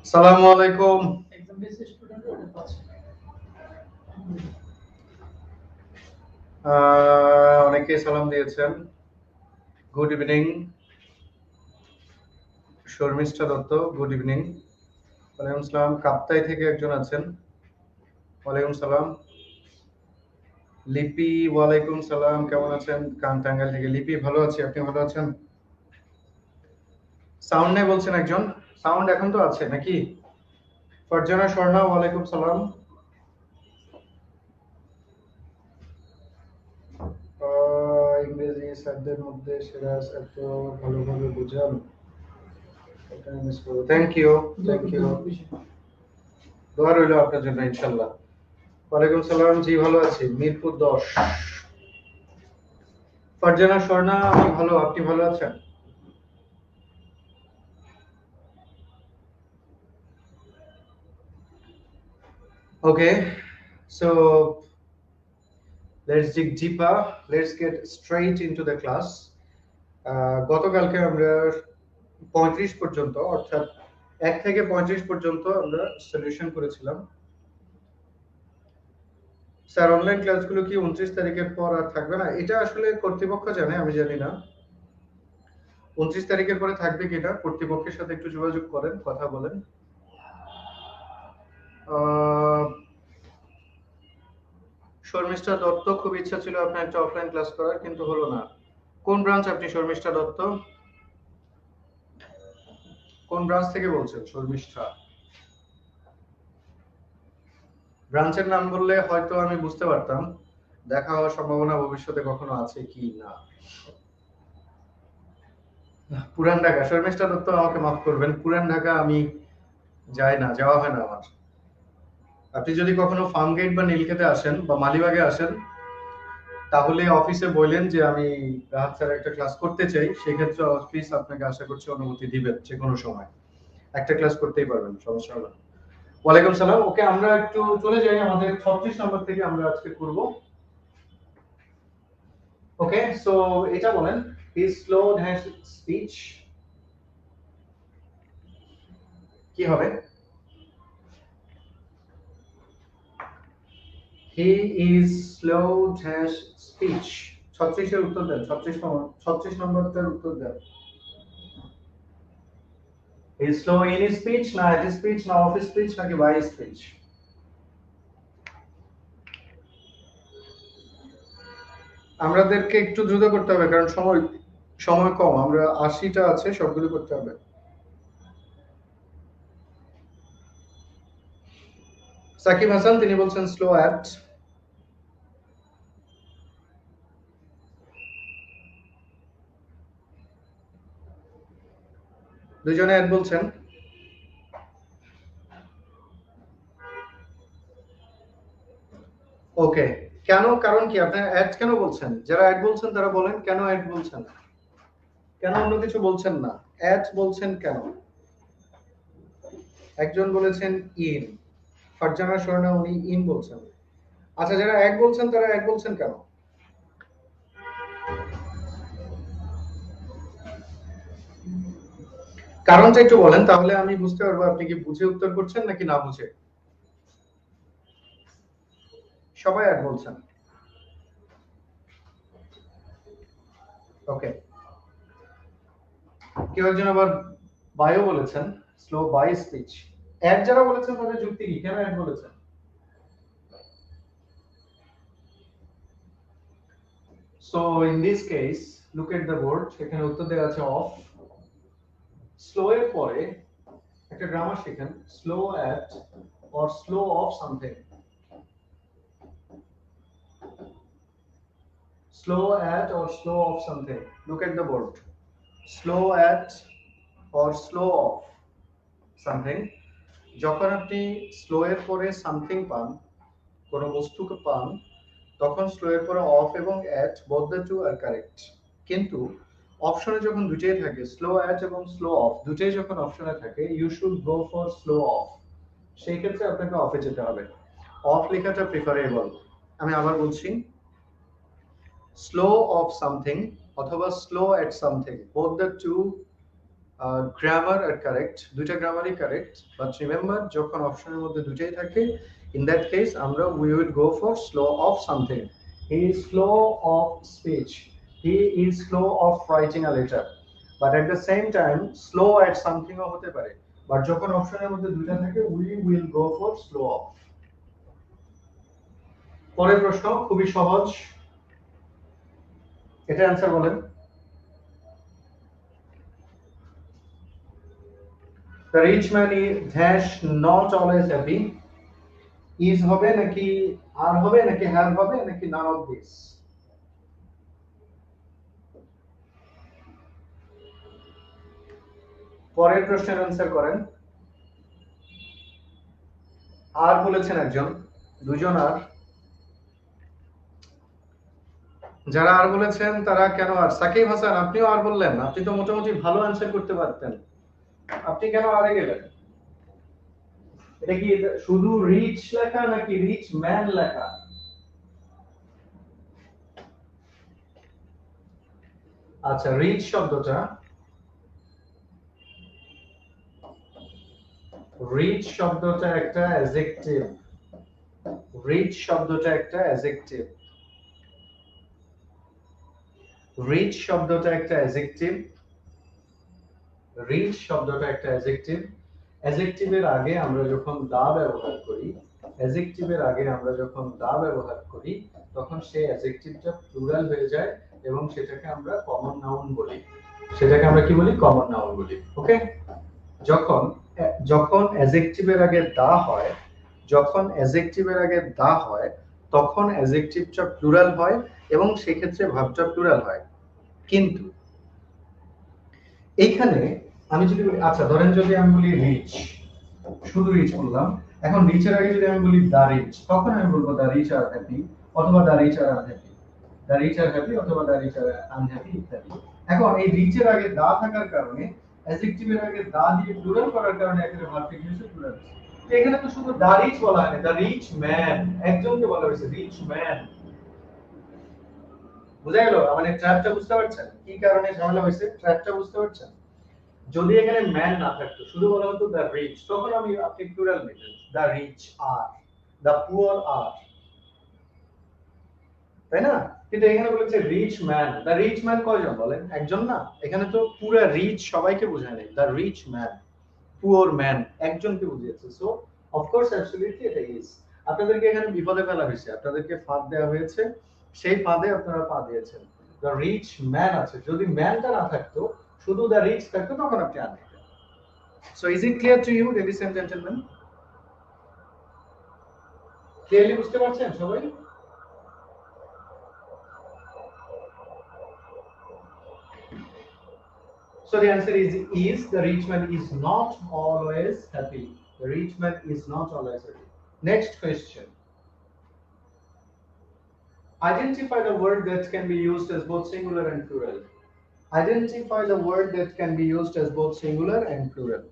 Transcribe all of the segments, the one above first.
আসসালামু আলাইকুম। অনেকে সালাম দিয়েছেন। Good evening Sharmistha Dutta, good evening. ওয়ালাইকুম সালাম। কাপ্তাই থেকে একজন আছেন, ওয়ালাইকুম সালাম। লিপি, ওয়ালাইকুম সালাম, কেমন আছেন? টাঙ্গাইল থেকে লিপি, ভালো আছি, আপনি ভালো আছেন? সাউন্ড নেই বলছেন একজন, সাউন্ড এখন তো আছে নাকি? ফারজানা স্বর্ণা, ওয়ালাইকুম সালাম। ইংরেজি স্যারদের মধ্যে সেরা স্যার তো ভালোভাবে বুঝান, থ্যাংক ইউ, থ্যাংক ইউ। দোয়া রইল আপনার জন্য ইনশাল্লাহ। ওয়ালাইকুম সালাম, জি ভালো আছি, মিরপুর 10। ফারজানা স্বর্ণা, আমি ভালো, আপনি ভালো আছেন? Okay, so let's dig deeper, let's get straight into the class. গতকালকে আমরা 35 পর্যন্ত, অর্থাৎ 1 থেকে 35 পর্যন্ত আমরা সলিউশন করেছিলাম। স্যার অনলাইন ক্লাসগুলো কি 29 তারিখের পর আর থাকবে না? এটা আসলে কর্তৃপক্ষ জানে, আমি জানি না 29 তারিখের পরে থাকবে কিনা। কর্তৃপক্ষের সাথে একটু যোগাযোগ করেন, কথা বলেন। শর্মিষ্ঠা দত্ত, খুব ইচ্ছা ছিল আপনার একটা অফলাইন ক্লাস করার, কিন্তু হলো না। কোন ব্রাঞ্চ আপনি শর্মিষ্ঠা দত্ত? কোন ব্রাঞ্চ থেকে বলছেন শর্মিষ্ঠা? ব্রাঞ্চের নাম বললে হয়তো আমি বুঝতে পারতাম, দেখা হওয়ার সম্ভাবনা ভবিষ্যতে কখনো আছে কি না। পুরান ঢাকা, শর্মিষ্ঠা দত্ত আমাকে মাফ করবেন, পুরান ঢাকা আমি যাই না, যাওয়া হয় না আমার। আপনি যদি কখনো ফার্মগেট বা নীলক্ষেতে আসেন বা মালিবাগে আসেন, তাহলে অফিসে বললেন যে আমি রাহাত স্যার একটা ক্লাস করতে চাই, সেক্ষেত্রে অফিস আপনাকে আশা করছি অনুমতি দিবেন যে কোনো সময় একটা ক্লাস করতেই পারবেন, সমস্যা হবে না। ওয়ালাইকুম সালাম। ওকে, আমরা একটু চলে যাই আমাদের 36 নম্বর থেকে আমরা আজকে করব। ওকে, সো এটা বলেন, হি স্লোড হ্যাজ স্পিচ, কি হবে? He is slowed has speech. 36 এর উত্তর দেন, 36 নম্বরটার উত্তর দেন। He is slow in speech, না এট স্পিচ, না অফ স্পিচ, নাকি বাই স্পিচ? আমাদেরকে একটু দ্রুত করতে হবে কারণ সময় সময় কম, আমরা 80টা আছে, সবগুলো করতে হবে। সাকিব হাসান, তিনি বলছেন স্লো অ্যাট। দুইজনে অ্যাট বলছেন। ওকে, কেন, কারণ কি আপনি অ্যাড কেন বলছেন? যারা অ্যাড বলছেন তারা বলেন কেন অ্যাড বলছেন, কেন অন্য কিছু বলছেন না, অ্যাড বলছেন কেন? একজন বলেছেন ইন, ফারজানা স্বর্ণা, উনি ইন বলছেন। আচ্ছা, যারা অ্যাড বলছেন তারা অ্যাড বলছেন কেন? কারণটা একটু বলেন, তাহলে আমি বুঝতে পারবো আপনি কি বুঝে উত্তর করছেন নাকি না বুঝে। সবাই অ্যাড বলছেন। ওকে, কেউ একজন আবার বায়ো বলেছেন, স্লো বাই স্পিচ। অ্যাড যারা বলেছেন তাদের যুক্তি কি, কেন অ্যাড বলেছেন? So in this case look at the board, এখানে উত্তর দেওয়া আছে অফ। স্লো এর পরে একটা গ্রামার শিখেন, slow at or slow of something. Slow at or slow of something, look at the board. Slow at or slow of something. যখন আপনি স্লো এর পরে সামথিং পান, কোনো বস্তুকে পান, তখন স্লো এর পরে অফ এবং at both the two are correct. কিন্তু অপশনে যখন দুটোই থাকে, স্লো অ্যাট এবং স্লো অফ দুটোই যখন অপশনে থাকে, you should go for slow of. সেই ক্ষেত্রে আপনাকে অফে যেতে হবে, অফ লেখাটা প্রিফারেবল। আমি আবার বলছি, স্লো অফ সামথিং অথবা slow at something, both the two grammar are correct, দুইটা গ্রামারই কারেক্ট, বাট রিমেম্বার যখন অপশনের মধ্যে দুইটাই থাকে, ইন দ্যাট কেস আমরা we will go for slow of something. He is slow of speech, he is slow of writing a letter, but at the same time slow at সামথিংও হতে পারে, but যখন অপশনের মধ্যে দুইটা থাকে we will go for slow of. পরের প্রশ্ন খুবই সহজ, এটা অ্যান্সার বলেন। The rich man is dash not always happy. Is হবে নাকি আর হবে নাকি have হবে নাকি none of this? পরের প্রশ্নের অ্যান্সার করেন। আর বলেছেন একজন, দুজন আর। যারা আর বলেছেন তারা কেন আর? সাকিব হাসান আপনিও আর বললেন, আপনি তো মোটামুটি ভালো অ্যান্সার করতে পারতেন, আপনি কেন আরে গেলেন? এটা কি শুধু রিচ লেখা নাকি রিচ ম্যান লেখা? আচ্ছা, রিচ শব্দটা, রিচ শব্দটা একটা অ্যাডজেক্টিভ, রিচ শব্দটা একটা অ্যাডজেক্টিভ, রিচ শব্দটা একটা অ্যাডজেক্টিভ, রিচ শব্দটা একটা অ্যাডজেক্টিভ। অ্যাডজেক্টিভের আগে আমরা যখন দা ব্যবহার করি, অ্যাডজেক্টিভের আগে আমরা যখন দা ব্যবহার করি, তখন সেই অ্যাডজেক্টিভটা প্লুরাল হয়ে যায় এবং সেটাকে আমরা কমন নাউন বলি। সেটাকে আমরা কি বলি? কমন নাউন বলি। ওকে, যখন যখন অ্যাডজেক্টিভের আগে দা হয়, যখন অ্যাডজেক্টিভের আগে দা হয় তখন অ্যাডজেক্টিভটা প্লুরাল হয় এবং সেই ক্ষেত্রে ভার্বটা প্লুরাল হয়। কিন্তু এইখানে আমি যদি বলি, আচ্ছা ধরেন যদি আমি বলি রিচ, শুধু রিচ বললাম, এখন রিচের আগে যদি আমি বলি দা রিচ, তখন আমি বলবো দা রিচ আর হ্যাপি, অথবা the rich are unhappy, the rich are happy অথবা দা রিচ আর আনহ্যাপি ইত্যাদি। এখন এই রিচের আগে দা থাকার কারণে, অ্যাডজেক্টিভের আগে দা দিয়ে প্লুরাল করার কারণে এখানে ভার্বটা কি হয়েছে? প্লুরাল। তো এখানে তো শুধু দা রিচ বলা হয়নি, দা রিচ ম্যান, একজনকে বলা হয়েছে রিচ ম্যান। বুঝা গেল? মানে ট্র্যাপটা বুঝতে পারছেন কি কারণে ঝামেলা হয়েছে? ট্র্যাপটা বুঝতে পারছেন? যদি এখানে ম্যান না থাকতো, শুধু বলা হতো দ্য রিচ, তখন আমি আপনি প্লুরাল নিতেন, the rich are, the poor are, তাই না? কিন্তু এখানে বলেছে rich man. The rich man কয়জন বলেন? একজন না। এখানে তো পুরো রিচ সবাইকে বোঝায় নাই, the rich man, poor man একজনকে বুঝিয়েছে। সো অফ কোর্স অ্যাবসলিউটলি এটা ইজ। আপনাদেরকে এখানে বিপদে ফেলা হয়েছে, আপনাদেরকে ফাঁদ দেওয়া হয়েছে, সেই ফাঁদে আপনারা পা দিয়েছেন। দ্য রিচ ম্যান আছে, যদি ম্যানটা না থাকতো, শুধু দ্য রিচ থাকতো, তখন আপনি আনতেন। So is it clear to you, ladies and gentlemen? Clearly বুঝতে পারছেন সবাই? So the answer is the rich man is not always happy. The rich man is not always happy. Next question. Identify the word that can be used as both singular and plural. Identify the word that can be used as both singular and plural.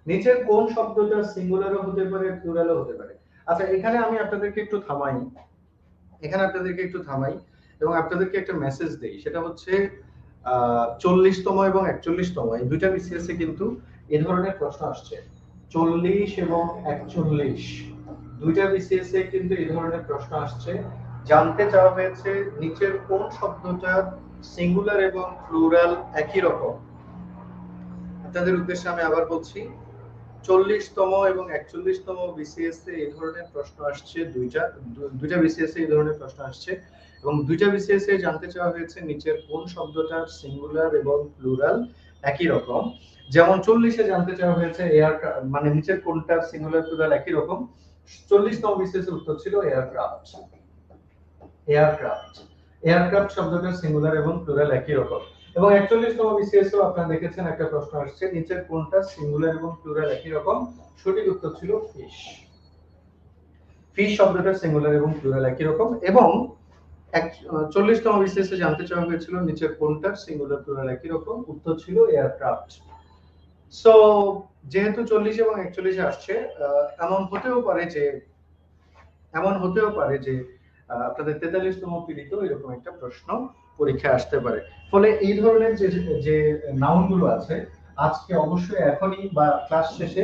নিচের কোন শব্দটা সিঙ্গুলারও হতে পারে, প্লুরালও হতে পারে? আচ্ছা, এখানে আমি আপনাদেরকে একটু থামাই, এখানে আপনাদেরকে একটু থামাই এবং আপনাদেরকে একটা মেসেজ দেই। সেটা হচ্ছে 40তম এবং 41তম এই দুইটা বিসিএস এ কিন্তু এই ধরনের প্রশ্ন আসছে। 40 এবং 41 দুইটা বিসিএস এ কিন্তু এই ধরনের প্রশ্ন আসছে। জানতে চাওয়া হয়েছে নিচের কোন শব্দটা সিঙ্গুলার এবং প্লুরাল একই রকম। আপনাদের উদ্দেশ্যে আমি আবার বলছি, 40তম এবং 41তম বিসিএস এ এই ধরনের প্রশ্ন আসছে, দুইটা বিসিএস এ এই ধরনের প্রশ্ন আসছে এবং দুইটা বিসিএস এ জানতে চাওয়া হয়েছে নিচের কোন শব্দটার সিঙ্গুলার এবং প্লুরাল একই রকম। যেমন 40 এ জানতে চাওয়া হয়েছে এয়ার, মানে নিচের কোনটার সিঙ্গুলার প্লুরাল একই রকম। 40তম বিসিএস এর উত্তর ছিল এয়ারক্রাফট। এয়ারক্রাফট, এয়ারক্রাফট শব্দটার সিঙ্গুলার এবং প্লুরাল একই রকম। এবং 41তম বিসিএস এও আপনারা দেখেছেন একটা প্রশ্ন আসছে নিচের কোনটা সিঙ্গুলার এবং প্লুরাল একই রকম। সঠিক উত্তর ছিল ফিশ। ফিশ শব্দটা সিঙ্গুলার এবং প্লুরাল একই রকম। এবং 40তম বিসিএস এ জানতে চাওয়া হয়েছিল নিচের কোনটার সিঙ্গুলার প্লুরাল একই রকম। উত্তর ছিল এয়ারক্রাফট। সো যেহেতু 40 এবং 41 আসছে, এমন হতেও পারে যে আপনাদের 43তম পিড়িতেও এরকম একটা প্রশ্ন পরীক্ষায় আসতে পারে। ফলে এই ধরনের যে যে নাউন গুলো আছে আজকে অবশ্যই এখনই বা ক্লাস শেষে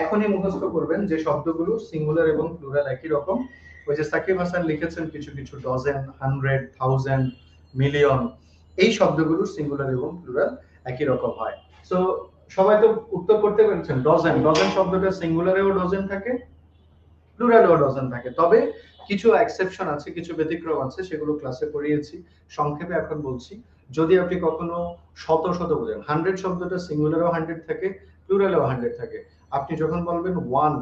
এখনই মুখস্থ করবেন যে শব্দগুলো সিঙ্গুলার এবং প্লুরাল একই রকম। ওই যে সাকিব হাসান লিখেছেন কিছু কিছু ডজন, হান্ড্রেড, থাউজেন্ড, মিলিয়ন, এই শব্দগুলো সিঙ্গুলার এবং প্লুরাল একই রকম হয়। সো সবাই তো উত্তর করতে পেরেছেন। ডজন, ডজন শব্দটা সিঙ্গুলারেও ডজন থাকে, প্লুরালেও ডজন থাকে, তবে কিছু এক্সেপশন আছে, কিছু ব্যতিক্রম আছে, সেগুলো ক্লাসে পড়িয়েছি, সংক্ষেপে এখন বলছি। যদি আপনি কখনো শত শত বোঝেন, হান্ড্রেড শব্দটা সিঙ্গুলারেও হান্ড্রেড থাকে, প্লুরালেও হান্ড্রেড থাকে। আপনি যখন বলবেন ওয়ান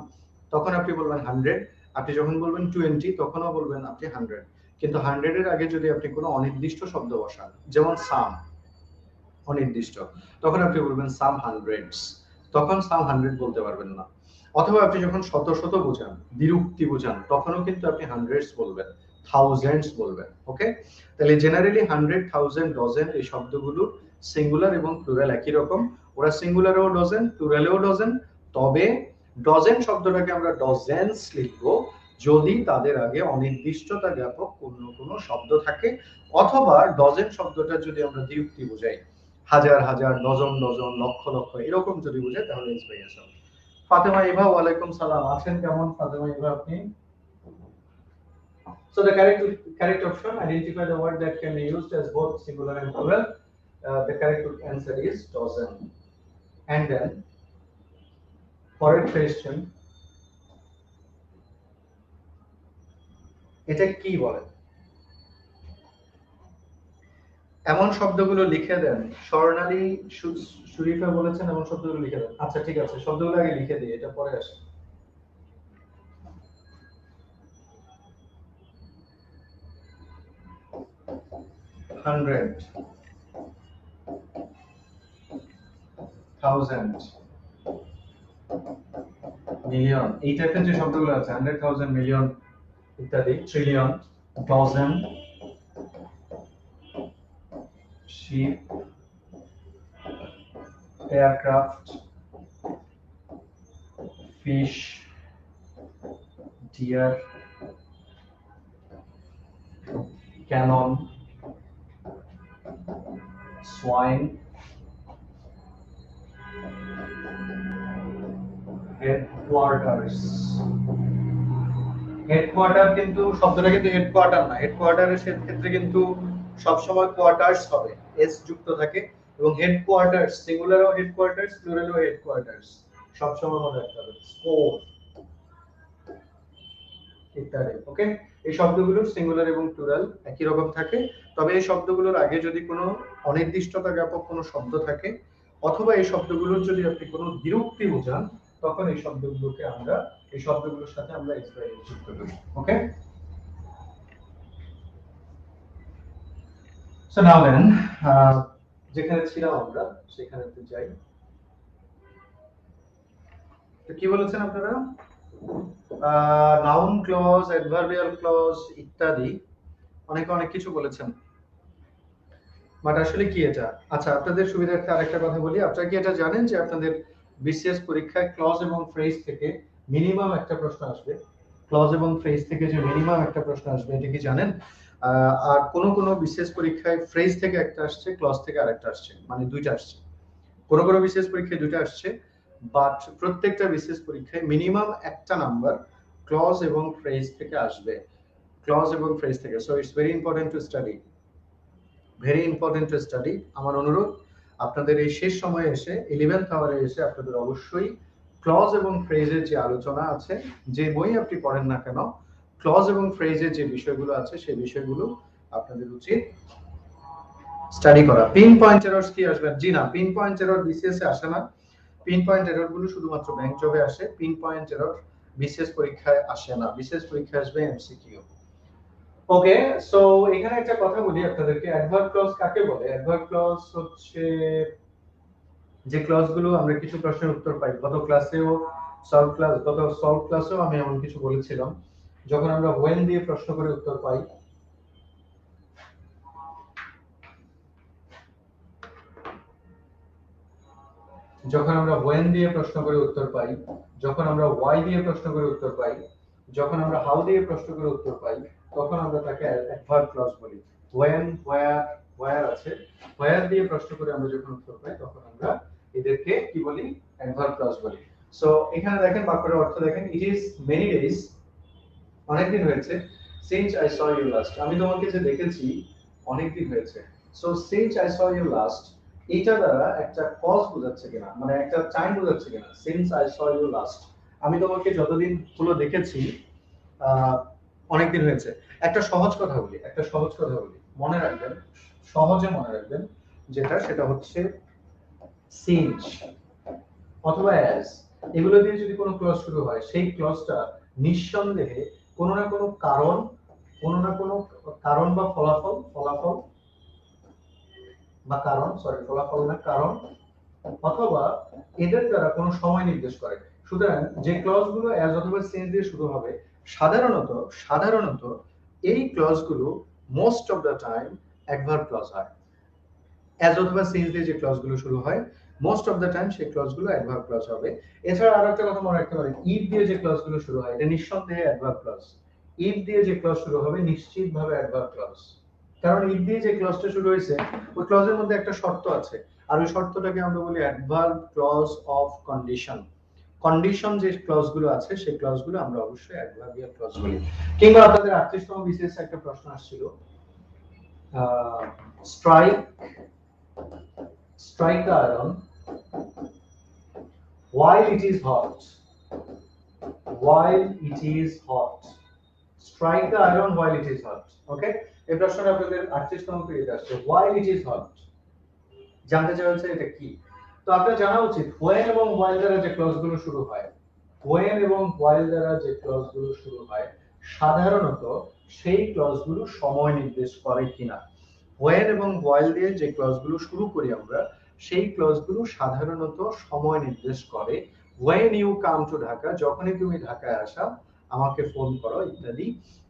তখন আপনি বলবেন হান্ড্রেড, আপনি যখন বলবেন 20 তখনও বলবেন আপনি হান্ড্রেড। কিন্তু হান্ড্রেডের আগে যদি আপনি কোনো অনির্দিষ্ট শব্দ বসান, যেমন সাম অনির্দিষ্ট, তখন আপনি বলবেন সাম হান্ড্রেডস, তখন সাম হান্ড্রেড বলতে পারবেন না। অথবা আপনি যখন শত শত বোঝান, দ্বিরুক্তি বোঝান, তখনও কিন্তু আপনি হান্ড্রেডস বলবেন, থাউজেন্ডস বলবেন। ওকে, তাহলে জেনারেলি হান্ড্রেড, থাউজেন্ড, ডজন এই শব্দগুলো সিঙ্গুলার এবং প্লুরাল একই রকম। ওরা সিঙ্গুলারেও ডজন, প্লুরালেও ডজন। তবে ডজন শব্দটাকে আমরা ডজেন্স লিখবো যদি তাদের আগে অনির্দিষ্টতা জ্ঞাপক কোনো কোনো শব্দ থাকে, অথবা ডজন শব্দটা যদি আমরা দ্বিরুক্তি বোঝাই, হাজার হাজার, ডজন ডজন, লক্ষ লক্ষ এরকম যদি বোঝাই, তাহলে ইন্সপিরেশন। ফাতেমা ইভা, ওয়ালাইকুম সালাম, আছেন কেমন ফাতেমা ইভা আপনি? So the correct option, identify the word that can be used as both singular and plural. The correct answer is dozen. And then পরের question, এটা কি বলে? এমন শব্দগুলো লিখে দেন। স্বর্ণালী শরীফা বলেছেন এমন শব্দগুলো লিখে দেন। আচ্ছা ঠিক আছে, শব্দগুলো আগে লিখে দিই, এটা পরে আসে। হান্ড্রেড, থাউজেন্ড, মিলিয়ন, এই টাইপের যে শব্দগুলো আছে, হান্ড্রেড, থাউজেন্ড, মিলিয়ন ইত্যাদি, trillion, dozen, sheep, aircraft, fish, deer, cannon, swine, headquarters. Headquarters কিন্তু শব্দটা কিন্তু হেডকোয়ার্টার না, হেডকোয়ার্টারের ক্ষেত্রে কিন্তু সবসময় কোয়ার্টার্স হবে, এস যুক্ত থাকে। এবং হেডকোয়ার্টার্স সিঙ্গুলারও হেডকোয়ার্টার্স, প্লুরালও হেডকোয়ার্টার্স, সবসময় মনে রাখতে হবে। স্কোর ইত্যাদি। ওকে, এই শব্দগুলো সিঙ্গুলার এবং প্লুরাল একই রকম থাকে, তবে এই শব্দগুলোর আগে যদি কোনো অনির্দিষ্টতা জ্ঞাপক কোনো শব্দ থাকে, অথবা এই শব্দগুলোর যদি আপনি কোনো দ্বিরুক্তি বোঝান, তখন এই শব্দগুলোকে আমরা, এই শব্দগুলোর সাথে আমরা এক্সপ্রেস যুক্ত করি। ওকে, সো নাও দেন যেখানে ছিলাম আমরা সেখানে একটু যাই। তো কি বলেছেন আপনারা? নাউন ক্লজ, অ্যাডভার্বিয়াল ক্লজ ইত্যাদি অনেক অনেক কিছু বলেছেন, বাট আসলে কি এটা? আচ্ছা, আপনাদের সুবিধার্থে আরেকটা কথা বলি। আপনারা কি এটা জানেন যে আপনাদের বিসিএস পরীক্ষায় ক্লজ এবং ফ্রেজ থেকে মিনিমাম একটা প্রশ্ন আসবে? ক্লজ এবং ফ্রেজ থেকে যে মিনিমাম একটা প্রশ্ন আসবে, এটা কি জানেন? আর কোন কোন বিসিএস পরীক্ষায় ফ্রেজ থেকে একটা আসছে, ক্লজ থেকে আরেকটা আসছে, মানে দুইটা আসছে। কোন কোন বিসিএস পরীক্ষায় দুইটা আসছে, বাট প্রত্যেকটা বিসিএস পরীক্ষায় মিনিমাম একটা নাম্বার ক্লজ এবং ফ্রেজ থেকে আসবে, ক্লজ এবং ফ্রেজ থেকে। So it's very important to study, very important to study. আমার অনুরোধ, আপনাদের এই শেষ সময়ে এসে 11th আওয়ারে এসে আপনাদের অবশ্যই ক্লজ এবং ফ্রেজের যে আলোচনা আছে, যে বই আপনি পড়েন না কেন, ক্লজ এবং ফ্রেজের যে বিষয়গুলো আছে সেই বিষয়গুলো আপনাদের উচিত স্টাডি করা। পিন পয়েন্ট এররস কি আসবে? জি না, পিন পয়েন্ট এরর বিসিএস এ আসে না। পিন পয়েন্ট এরর গুলো শুধুমাত্র ব্যাংক জবে আসে, পিন পয়েন্ট এরর বিসিএস পরীক্ষায় আসে না। বিসিএস পরীক্ষায় আসবে এমসিকিউ। ওকে, সো এখানে একটা কথা বলি আপনাদেরকে, অ্যাডভার্ব ক্লজ কাকে বলে? অ্যাডভার্ব ক্লজ হচ্ছে যে ক্লজ গুলো আমরা কিছু প্রশ্নের উত্তর পাই। গত সলভ ক্লাসেও আমি এমন কিছু বলেছিলাম, যখন আমরা when দিয়ে প্রশ্ন করে উত্তর পাই, যখন আমরা when দিয়ে প্রশ্ন করে উত্তর পাই, যখন আমরা why দিয়ে প্রশ্ন করে উত্তর পাই, যখন আমরা how দিয়ে প্রশ্ন করে উত্তর পাই, তখন আমরা তাকে অ্যাডভার্ব ক্লজ বলি। when, where, where আছে, where দিয়ে প্রশ্ন করে আমরা যখন উত্তর পাই তখন আমরা এদেরকে কি বলি, অ্যাডভার্ব ক্লজ বলি। সো এখানে দেখেন বাক্যের অর্থ দেখেন, ইট ইজ মেনি ডেজ, অনেকদিন হয়েছে, since I saw you last, আমি তোমাকে যে দেখেছি অনেকদিন হয়েছে। So since I saw you last, এটা দ্বারা একটা কজ বোঝাচ্ছে কিনা, মানে একটা টাইম বোঝাচ্ছে কিনা। Since I saw you last, আমি তোমাকে যতদিন হলো দেখেছি, অনেকদিন হয়েছে। একটা সহজ কথা বলি, একটা সহজ কথা বলি, মনে রাখবেন, সহজে মনে রাখবেন, যেটা সেটা হচ্ছে সিন্স অথবা অ্যাজ, এগুলো দিয়ে যদি কোনো ক্লজ শুরু হয়, সেই ক্লজটা নিঃসন্দেহে কোনো না কোনো কারণ, কোনো না কোনো কারণ বা ফলাফল, ফলাফল বা কারণ, সরি ফলাফল না কারণ, অথবা এদের দ্বারা কোনো সময় নির্দেশ করে। সুতরাং যে ক্লজগুলো অ্যাজ অথবা সিন্স দিয়ে শুরু হবে, সাধারণত সাধারণত এই ক্লজগুলো most of the time adverb clause হয়। অ্যাজ অথবা সিন্স দিয়ে যে ক্লজগুলো শুরু হয়, মোস্ট অফ দ্য টাইম সেই ক্লজগুলো অ্যাডভার্ব ক্লজ হবে। এছাড়া আরো একটা কথা মনে রাখতে পারেন, ইফ দিয়ে যে ক্লজগুলো শুরু হয়, এটা নিঃসন্দেহে অ্যাডভার্ব ক্লজ। ইফ দিয়ে যে ক্লজ শুরু হবে নিশ্চিতভাবে অ্যাডভার্ব ক্লজ, কারণ ইফ দিয়ে যে ক্লজটা শুরু হয়েছে ওই ক্লজের মধ্যে একটা শর্ত আছে, আর ওই শর্তটাকে আমরা বলি adverb clause of condition. Condition যে ক্লজগুলো আছে সেই ক্লজগুলো আমরা অবশ্যই অ্যাডভার্বিয়াল ক্লজ বলি। কিংবা আপনাদের 38তম বিসিএস একটা প্রশ্ন আসছিল, strike the iron while it is hot, while it is hot, strike the iron while it is hot. ওকে, এই প্রশ্নটা আপনাদের 38তম পেজে আসছে, while it is hot, জানতে চাওয়া হচ্ছে এটা কি। তো আপনার জানা উচিত when এবং while দ্বারা যে ক্লজগুলো শুরু হয়, when এবং while দ্বারা যে ক্লজগুলো শুরু হয়, সাধারণত সেই ক্লজগুলো সময় নির্দেশ করে কিনা। when এবং while দিয়ে যে ক্লজগুলো শুরু করি আমরা, সেই ক্লজগুলো সাধারণত সময় নির্দেশ করে। when you come to Dhaka, যখনই তুমি ঢাকায় আসা, আমাকে ফোন করো ইত্যাদি।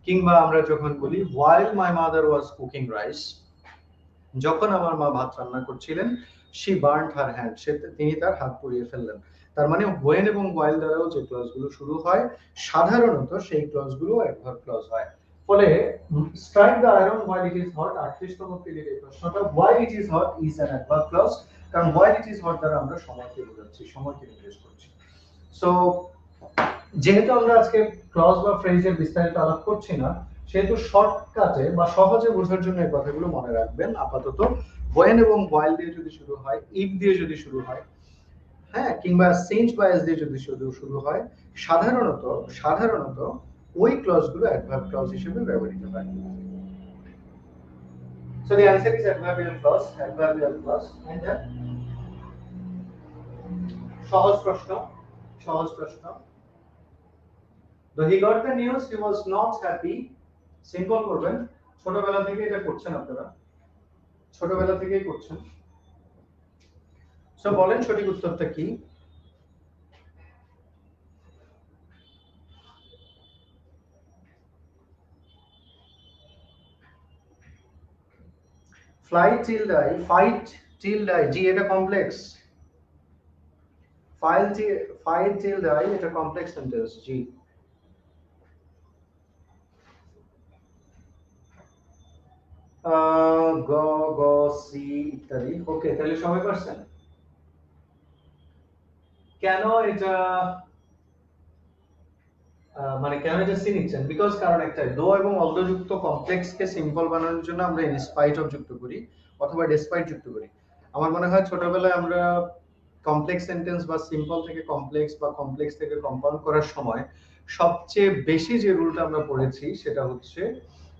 কিংবা আমরা যখন বলি while my mother was cooking rice, যখন আমার মা ভাত রান্না করছিলেন, she burnt her hand, তিনি তার হাত পুড়িয়ে ফেললেন। তার মানে when এবং while দ্বারাও যে ক্লজগুলো শুরু হয়, সাধারণত সেই ক্লজগুলো অ্যাডভার্ব ক্লজ হয়। ফলে strike the iron while it is hot, 38তম পেজের এই প্রশ্নটা while it is hot is an adverb clause, কারণ while it is hot দ্বারা আমরা সময়কে বোঝাচ্ছি, সময়কে নির্দেশ করছি। সো যেহেতু আমরা আজকে ক্লজ বা ফ্রেজের বিস্তারিত আলাপ করছি না, সেহেতু শর্টকাটে বা সহজে বোঝার জন্য এই কথাগুলো মনে রাখবেন। আপাতত when এবং while দিয়ে যদি শুরু হয়, if দিয়ে যদি শুরু হয়, হ্যাঁ, কিংবা since বা as দিয়ে যদি শুরু হয়, সাধারণত সাধারণত ওই ক্লজগুলো অ্যাডভার্ব ক্লজ হিসেবে ব্যবহৃত হয়। So the answer is adverbial clause, adverbial clause. And then সহজ প্রশ্ন, সহজ প্রশ্ন। Though he got the news, he was not happy. Simple করবেন, ছোটবেলা থেকে এটা করছেন আপনারা, ছোটবেলা থেকেই করছেন। সো বলেন সঠিক উত্তরটা কি? Fight till die, fight till die, জি এটা কমপ্লেক্স। fight till die এটা কমপ্লেক্স সেন্টেন্স, জি। গ গ সি ইত্যাদি। ওকে, তাহলে সবাই পারছেন। কেন এটা মানে কেন এটা সি নিচ্ছেন? বিকজ কারণ একটাই, দো এবং অলদো যুক্ত কমপ্লেক্স কে সিম্পল বানানোর জন্য আমরা ইন স্পাইট অফ যুক্ত করি অথবা ডেসপাইট যুক্ত করি। আমার মনে হয় ছোটবেলায় আমরা কমপ্লেক্স সেন্টেন্স বা সিম্পল থেকে কমপ্লেক্স বা কমপ্লেক্স থেকে কম্পাউন্ড করার সময় সবচেয়ে বেশি যে রুলটা আমরা পড়েছি সেটা হচ্ছে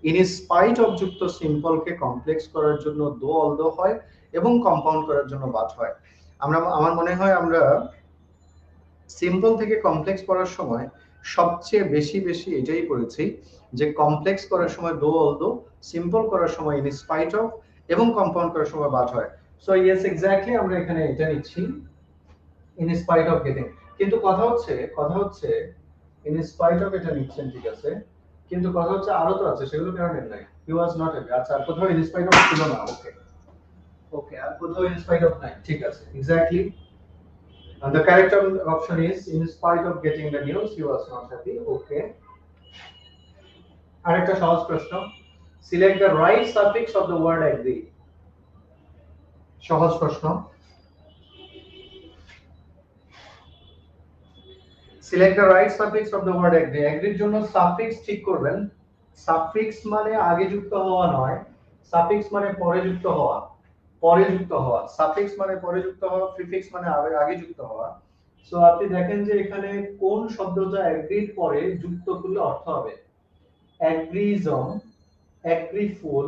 ইন স্পাইট অফ যুক্ত সিম্পল কে কমপ্লেক্স করার জন্য দো অলদো হয় এবং কম্পাউন্ড করার জন্য বাট হয়। আমার মনে হয় আমরা সিম্পল থেকে কমপ্লেক্স করার সময় সবচেয়ে বেশি বেশি এটাই করেছি, যে কমপ্লেক্স করার সময় দো অলদো, সিম্পল করার সময় ইন স্পাইট অফ এবং কম্পাউন্ড করার সময় বাট হয়। সো ইয়েস এক্স্যাক্টলি আমরা এখানে এটা নিচ্ছি, ইন স্পাইট অফ গেটিং। কিন্তু কথা হচ্ছে ইন স্পাইট অফ এটা নিচ্ছেন, ঠিক আছে, কিন্তু কথা হচ্ছে আরো তো আছে, সেগুলো কেন নেন নাই? হি ওয়াজ নট হ্যাপি, আচ্ছা আর কোথাও ইন স্পাইট অফ ছিল না। ওকে ওকে, আর কোথাও ইন স্পাইট অফ নাই, ঠিক আছে, exactly. And the correct option is in spite of getting the news, he was not happy. Okay. আরেকটা সহজ প্রশ্ন, select the right suffix of the word agree. সহজ প্রশ্ন। Select the right suffix of the word agree. এগ্রির জন্য suffix ঠিক করবেন। Suffix মানে আগে যুক্ত হওয়া নয়, সাফিক্স মানে পরে যুক্ত হওয়া। পরে যুক্ত হওয়া, সাফিক্স মানে পরে যুক্ত হওয়া, প্রিফিক্স মানে আগে যুক্ত হওয়া। সো আপনি দেখেন যে এখানে কোন শব্দটা এগ্রির পরে যুক্ত করলে অর্থ হবে। অ্যাগ্রিজম, অ্যাগ্রিফুল,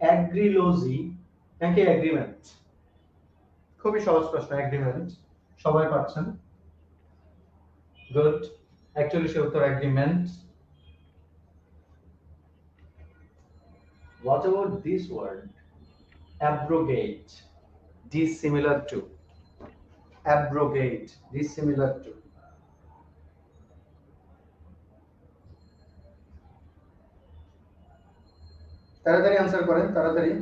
অ্যাগ্রিলজি নাকি এগ্রিমেন্ট? খুবই সহজ প্রশ্ন, এগ্রিমেন্ট। সবাই পাচ্ছেন, গুড। অ্যাকচুয়ালি সে উত্তর agreement. What about this word? Abrogate, dissimilar to. Abrogate, dissimilar to. তাড়াতাড়ি আনসার করেন, তাড়াতাড়ি।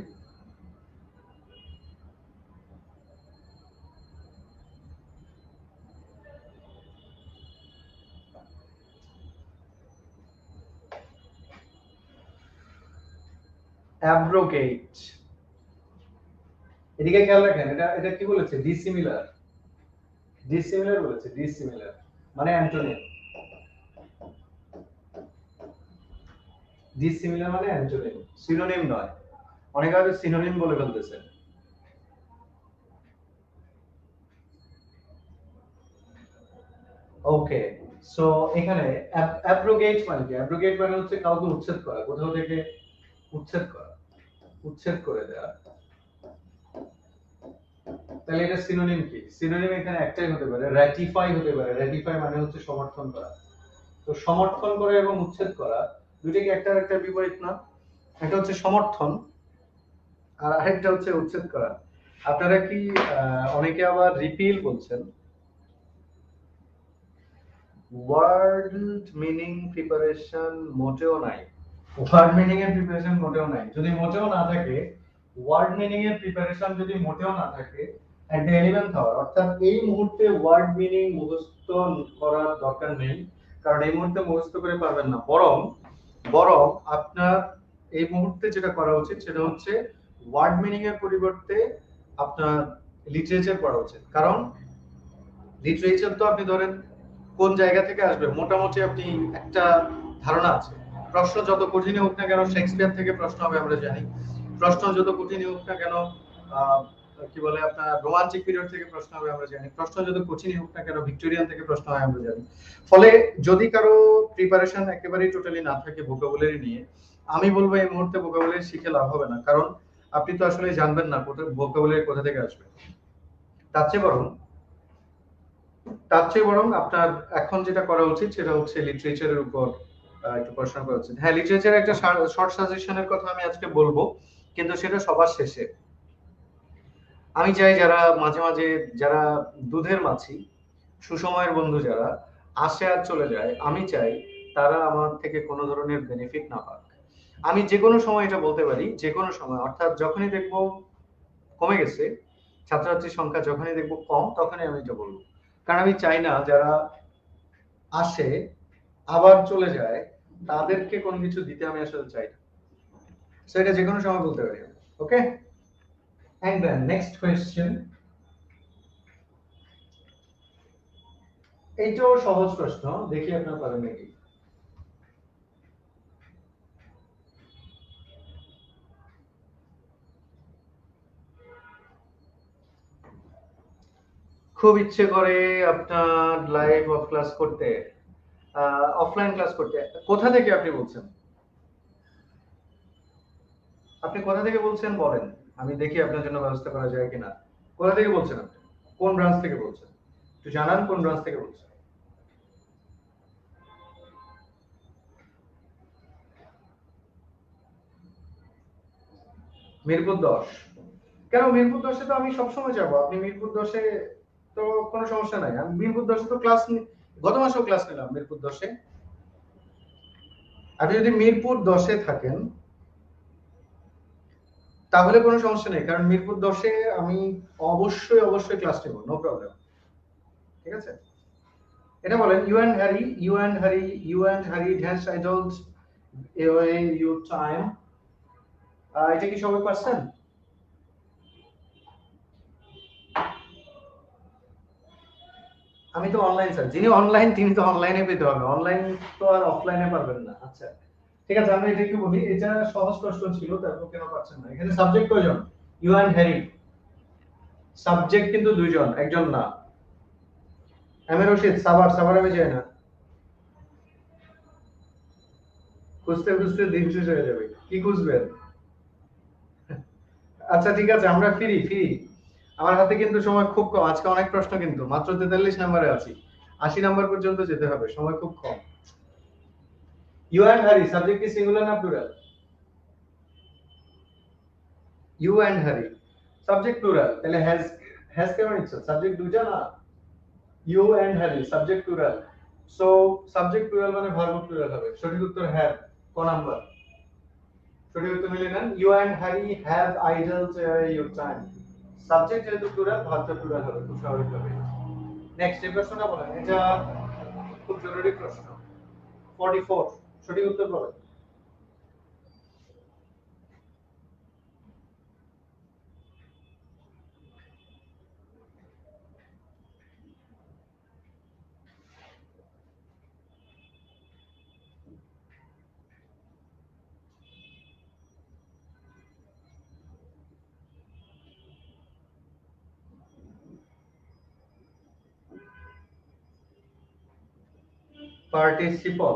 অ্যাব্রোগেট, এদিকে খেয়াল রাখেন, এটা এটা কি বলেছে? ডিসিমিলার। ডিসিমিলার বলেছে, ডিসিমিলার মানে অ্যান্টোনিম। ডিসিমিলার মানে অ্যান্টোনিম, সিনোনিম নয়। অনেকে হয়তো সিনোনিম বলে ফেলতেছে। ওকে, সো এখানে অ্যাব্রোগেট মানে কি? অ্যাব্রোগেট মানে হচ্ছে কাউকে উচ্ছেদ করা, কোথাও থেকে উচ্ছেদ করা, উচ্ছেদ করে দেওয়া। তাহলে এটা সিনোনিম কি? সিনোনিম এখানে একটাই হতে পারে, র্যাটিফাই হতে পারে। র্যাটিফাই মানে হচ্ছে সমর্থন করা। তো সমর্থন করা এবং উচ্ছেদ করা দুইটা কি একটা একটা বিপরীত না? একটা হচ্ছে সমর্থন আর আরেকটা হচ্ছে উচ্ছেদ করা। আপনারা কি অনেকে আবার রিপিল বলছেন। ওয়ার্ড মিনিং প্রিপারেশন মোটেও নাই। ওয়ার্ড মিনিং এর প্রিপারেশন মোটেও নাই। যদি মোটেও না থাকে, ওয়ার্ড মিনিং এর প্রিপারেশন যদি মোটেও না থাকে এট দ্য 11th আওয়ার, অর্থাৎ এই মুহূর্তে ওয়ার্ড মিনিং মুখস্থ করার দরকার নেই, কারণ এই মুহূর্তে মুখস্থ করে পারবেন না। বরং বরং আপনার এই মুহূর্তে যেটা করা উচিত সেটা হচ্ছে ওয়ার্ড মিনিং এর পরিবর্তে আপনার লিটারেচার পড়া উচিত। কারণ লিটারেচার তো আপনি ধরেন কোন জায়গা থেকে আসবে মোটামুটি আপনি একটা ধারণা আছে। প্রশ্ন যত কঠিন হোক না কেন শেক্সপিয়ার থেকে প্রশ্ন হবে আমরা জানি। প্রশ্ন যত কঠিন হোক না কেন কি বলে আপনার রোমান্টিক পিরিয়ড থেকে প্রশ্ন হবে আমরা জানি। প্রশ্ন যত কঠিন হোক না কেন ভিক্টোরিয়ান থেকে প্রশ্ন হয় আমরা জানি। ফলে যদি কারো প্রিপারেশন একেবারেই টোটালি না থাকে ভোকাবুলারি নিয়ে, আমি বলবো এই মুহূর্তে ভোকাবুলারি শিখে লাভ হবে না, কারণ আপনি তো আসলে জানবেন না ভোকাবুলারি কোথা থেকে আসবে। তার চেয়ে বরং আপনার এখন যেটা করা উচিত সেটা হচ্ছে লিটারেচারের উপর একটু পড়াশোনা করা উচিত। হ্যাঁ, লিটারেচারের একটা শর্ট সাজেশনের কথা আমি আজকে বলবো, কিন্তু সেটা সবার শেষে। আমি চাই যারা মাঝে মাঝে যারা দুধের মাছি, সুসময়ের বন্ধু যারা আসে আর চলে যায়, আমি চাই তারা আমার থেকে কোনো ধরনের বেনিফিট না পাক। আমি যে কোনো সময় এটা বলতে পারি, যে কোনো সময়, অর্থাৎ যখনই দেখবো কমে গেছে ছাত্রছাত্রীর সংখ্যা, যখনই দেখবো কম, তখনই আমি এটা বলবো। কারণ আমি চাই না যারা আসে আবার চলে যায় তাদেরকে কোনো কিছু দিতে আমি আসলে চাই না। সো এটা যে কোনো সময় বলতে পারি। ওকে, and then next question. এইটাও সহজ প্রশ্ন, দেখি আপনারা পারেন নাকি। খুব ইচ্ছে করে আপনার লাইভ অফ ক্লাস করতে, অফলাইন ক্লাস করতে। কোথা থেকে আপনি বলছেন? আপনি কোথা থেকে বলছেন বলেন, আমি দেখি আপনার জন্য ব্যবস্থা করা যায় কিনা। কোথা থেকে বলছেন আপনি? কোন ব্রাঞ্চ থেকে বলছেন? একটু জানান কোন ব্রাঞ্চ থেকে বলছেন। মিরপুর 10। কেন মিরপুর 10-এ তো আমি সবসময় যাবো। আপনি মিরপুর 10-এ তো কোনো সমস্যা নাই। আমি মিরপুর 10-এ তো ক্লাস গত মাসেও ক্লাস নিলাম মিরপুর 10-এ। আপনি যদি মিরপুর 10-এ থাকেন তাহলে কোনো সমস্যা নেই, কারণ মিরপুর 10-এ আমি অবশ্যই অবশ্যই ক্লাস নেব, নো প্রবলেম। ঠিক আছে, এটা বলেন। You and Harry has idles away your time। এটা কি সবাই পারছেন? আমি তো অনলাইন স্যার, যিনি অনলাইন তিনি তো অনলাইনে পেতে হবে, অনলাইন তো আর অফলাইনে পারবেন না। আচ্ছা ঠিক আছে, আমরা এটা একটু বলি, এটা সহজ প্রশ্ন ছিল, তারপর কেন পাচ্ছেন না? এখানে সাবজেক্ট কয়জন? You and Harry. সাবজেক্ট কিন্তু দুইজন, একজন না। এম এ রশিদ, সাবার, সাবার আমি যাই না, খুঁজতে খুঁজতে দিন শেষ হয়ে যাবে, কি খুঁজবেন? আচ্ছা ঠিক আছে, আমরা ফ্রি ফ্রি। আমার হাতে কিন্তু সময় খুব কম, আজকে অনেক প্রশ্ন, কিন্তু মাত্র 43 নম্বরে আছি, 80 নাম্বার পর্যন্ত যেতে হবে, সময় খুব কম। ইউ এন্ড হ্যারি সাবজেক্ট কি সিঙ্গুলার না plural? You and Harry subject plural, তাহলে হ্যাজ, হ্যাজ কেন নিচ্ছ? সাবজেক্ট দুইটা না, you and Harry subject plural, so subject plural মানে ভার্ব প্লুরাল হবে। সঠিক উত্তর হ্যাভ। ক নাম্বার? সঠিক উত্তর মিলে নেন, you and Harry have idle your time. Subject যেহেতু প্লুরাল, ভার্ব প্লুরাল হবে খুব স্বাভাবিকভাবে। নেক্সট এই প্রশ্নটা বলেন, এটা খুব জরুরি প্রশ্ন। 44 সঠিক উত্তর বলেন। পার্টিসিপল,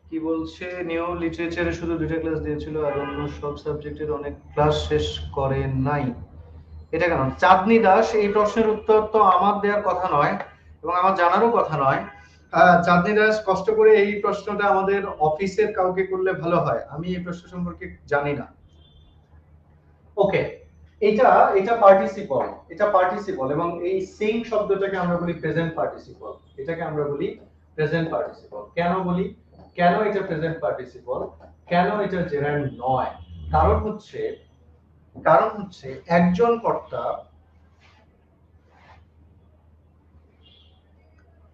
কি বলছে? নিউ লিটারেচারে শুধু দুইটা ক্লাস দিয়েছিল আর অন্য সব সাবজেক্টের অনেক ক্লাস শেষ করে নাই, এটা কেন? চাঁদনি দাস, এই প্রশ্নের উত্তর তো আমার দেওয়ার কথা নয় এবং আমার জানারও কথা নয়। চাঁদনি দাস, কষ্ট করে এই প্রশ্নটা আমাদের অফিসের কাউকে করলে ভালো হয়, আমি এই প্রশ্ন সম্পর্কে জানি না। ওকে, এটা এটা পার্টিসিপল, এটা পার্টিসিপল, এবং এই সিং শব্দটাকে আমরা বলি প্রেজেন্ট পার্টিসিপল, এটাকে আমরা বলি প্রেজেন্ট পার্টিসিপল। কেন বলি, কেন এটা প্রেজেন্ট পার্টিসিপল, কেন এটা জেরান্ড নয়? কারণ হচ্ছে, কারণ হচ্ছে একজন কর্তা,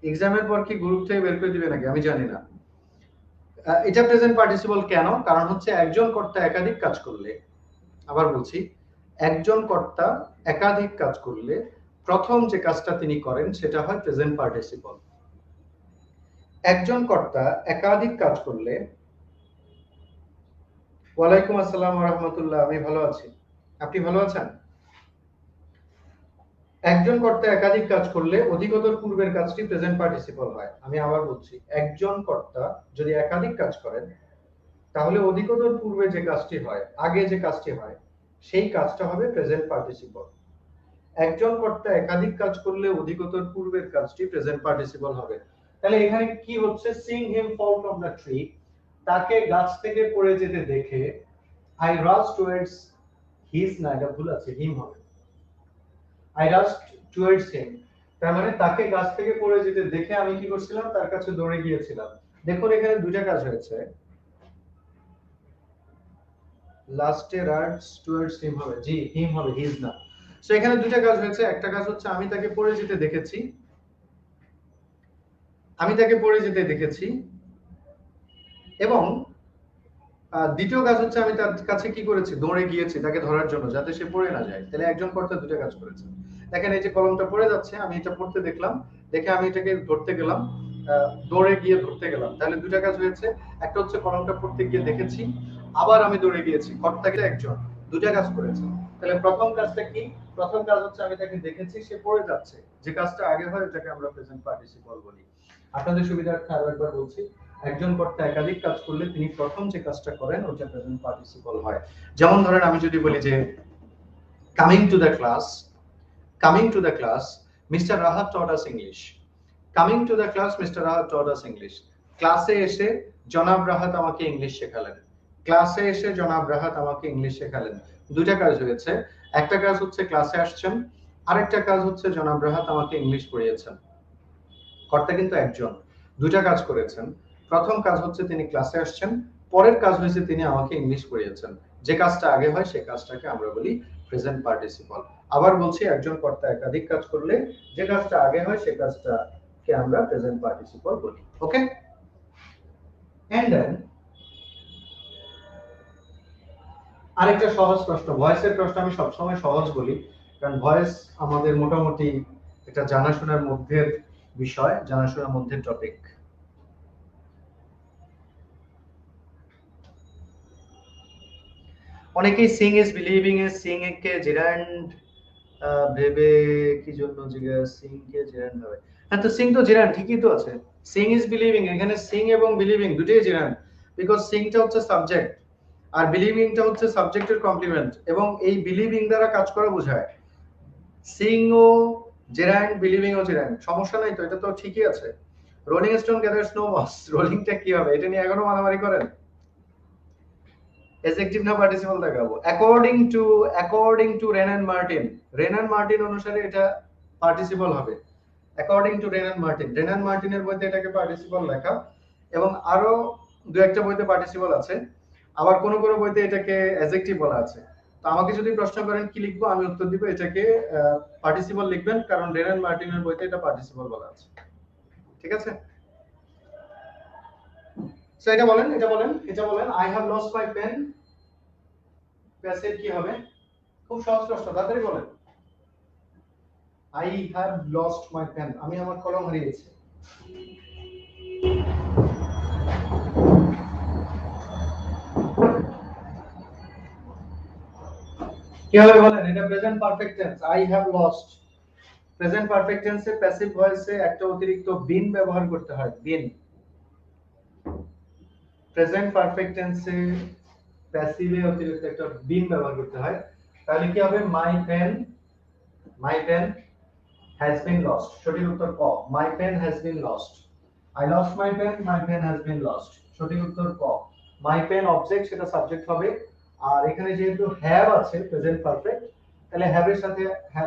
এক্সামের পর কি গ্রুপ থেকে বের করে দিবে নাকি আমি জানি না। এটা প্রেজেন্ট পার্টিসিপল কেন? কারণ হচ্ছে একজন কর্তা একাধিক কাজ করলে, আবার বলছি, একজন কর্তা একাধিক কাজ করলে প্রথম যে কাজটা তিনি করেন সেটা হয় প্রেজেন্ট পার্টিসিপল। একজন কর্তা একাধিক কাজ করলে, ওয়ালাইকুম আসসালাম ওয়া রাহমাতুল্লাহ, আমি ভালো আছি, আপনি ভালো আছেন? একজন কর্তা একাধিক কাজ করলে অধিকতর পূর্বের কাজটি প্রেজেন্ট পার্টিসিপল হয়। আমি আবার বলছি, একজন কর্তা যদি একাধিক কাজ করেন তাহলে অধিকতর পূর্বে যে কাজটি হয়, আগে যে কাজটি হয়, সেই কাজটা হবে প্রেজেন্ট পার্টিসিপল। একজন কর্তা একাধিক কাজ করলে অধিকতর পূর্বের কাজটি প্রেজেন্ট পার্টিসিপল হবে। তাহলে এখানে কি হচ্ছে? সিং হিম ফল ফ্রম দ্য ট্রি, তাকে গাছ থেকে পড়ে যেতে দেখে, আই রাশ টুয়ার্ডস হিজ, না এটা ভুল আছে, হিম হবে, আই রাশ টুয়ার্ডস হিম, তার মানে তাকে গাছ থেকে পড়ে যেতে দেখে আমি কি করছিলাম? তার কাছে দৌড়ে গিয়েছিলাম। দেখুন এখানে দুইটা কাজ হয়েছে, লাস্টে রাশ টুয়ার্ডস হিম হবে, জি হিম হবে, হিজ না। সো এখানে দুইটা কাজ হয়েছে, একটা কাজ হচ্ছে আমি তাকে পড়ে যেতে দেখেছি, আমি তাকে পড়ে যেতে দেখেছি, এবং দ্বিতীয় কাজ হচ্ছে আমি তার কাছে কি করেছি? দৌড়ে গিয়েছি তাকে ধরার জন্য, যাতে সে পড়ে না যায়। তাহলে একজন কর্তা দুটো কাজ করেছে। দেখেন এই যে কলমটা পড়ে যাচ্ছে, আমি এটা পড়তে দেখলাম, দেখে আমি এটাকে ধরতে গেলাম, দৌড়ে গিয়ে ধরতে গেলাম, তাহলে দুটো কাজ হয়েছে। একটা হচ্ছে কলমটা পড়তে গিয়ে দেখেছি, আবার আমি দৌড়ে গিয়েছি, কর্তাকে একজন, দুটো কাজ করেছে। তাহলে প্রথম কাজটা কি? প্রথম কাজ হচ্ছে আমি তাকে দেখেছি, সে পড়ে যাচ্ছে, যে কাজটা আগে হয় ওটাকে আমরা প্রেজেন্ট পার্টিসিপল বলি। আপনাদের সুবিধার্থে আরো একবার বলছি, একজন কর্তা একাধিক কাজ করলে তিনি প্রথম যে কাজটা করেন ওটা প্রেজেন্ট পার্টিসিপল হয়। যেমন ধরেন আমি যদি বলি যে coming to the class, coming to the class mister Rahat taught us English, coming to the class mister Rahat taught us English, ক্লাসে এসে জনাব রাহাত আমাকে ইংলিশ শেখালেন, ক্লাসে এসে জনাব রাহাত আমাকে ইংলিশ শেখালেন। দুইটা কাজ হয়েছে, একটা কাজ হচ্ছে ক্লাসে আসছেন, আরেকটা কাজ হচ্ছে জনাব রাহাত আমাকে ইংলিশ পড়িয়েছেন। কর্তা কিন্তু একজন, দুইটা কাজ করেছেন। প্রথম কাজ হচ্ছে তিনি ক্লাসে আসছেন, পরের কাজ হয়েছে তিনি আমাকে ইংলিশ পড়িয়েছেন। যে কাজটা আগে হয় সেই কাজটাকে আমরা বলি প্রেজেন্ট পার্টিসিপল। আবার বলছি, একজন কর্তা একাধিক কাজ করলে যে কাজটা আগে হয় সেই কাজটাকে আমরা প্রেজেন্ট পার্টিসিপল বলি। ওকে, এন্ড দেন আরেকটা সহজ প্রশ্ন, ভয়েসের প্রশ্ন আমি সবসময় সহজ বলি, কারণ ভয়েস আমাদের মোটামুটি একটা জানাশোনার মধ্যের বিষয়, জানাশোনার মধ্যের টপিক। অনেকেই Singh is believing A Singh K gerund ভেবে কি জন্য জিজ্ঞাসা, সিং কে জেরান্ড হবে। হ্যাঁ, তো সিং তো জেরান্ড ঠিকই তো আছে। সিং ইজ বিলিভিং, এখানে সিং এবং বিলিভিং দুটোই জেরান্ড, বিকজ সিংটা হচ্ছে সাবজেক্ট আর বিলিভিংটা হচ্ছে সাবজেক্টের কমপ্লিমেন্ট, এবং এই বিলিভিং দ্বারা কাজ করা বোঝায়। সিং ও জেরান্ড, বিলিভিং ও জেরান্ড, সমস্যা নাই তো, এটা তো ঠিকই আছে। রোলিং স্টোন গ্যাদার স্নো মস, রোলিংটা কি হবে এটা নিয়ে এখনো মারামারি করেন। এডজেক্টিভ না পার্টিসিপল দেখাবো। According to Wren and Martin অনুসারে এটা পার্টিসিপল হবে। অ্যাকর্ডিং টু রেন এন্ড মার্টিনের বইতে এটাকে পার্টিসিপল লেখা, এবং আরো দু একটা বইতে পার্টিসিপল আছে, আবার কোন কোন বইতে এটাকে অ্যাডজেক্টিভ বলা আছে। তো আমাকে যদি প্রশ্ন করেন কি লিখবো, আমি উত্তর দিব এটাকে পার্টিসিপল লিখবেন, কারণ রেন এন্ড মার্টিনের বইতে এটা পার্টিসিপল বলা আছে। ঠিক আছে, সো এটা বলেন, I have lost my pen, passive কি হবে? খুব সহজ প্রশ্ন, তাড়াতাড়ি বলেন। I have lost my pen, আমি আমার কলম হারিয়েছি। কি হবে বলেন? এটা present perfect tense, I have lost. Present perfect টেন্সে প্যাসিভ ভয়েসে একটা অতিরিক্ত বিন ব্যবহার করতে হয়, বিন। প্রেজেন্ট পারফেক্ট টেন্সে প্যাসিভে অতিরিক্ত একটা বিন ব্যবহার করতে হয়। তাহলে কি হবে? My pen has been lost. সঠিক উত্তর ক, my pen has been lost. I lost my pen has been lost. সঠিক উত্তর ক। মাই পেন অবজেক্ট, সেটা সাবজেক্ট হবে। আর এখানে যেহেতু হ্যাভ আছে প্রেজেন্ট পারফেক্ট, তাহলে হ্যাভ এর সাথে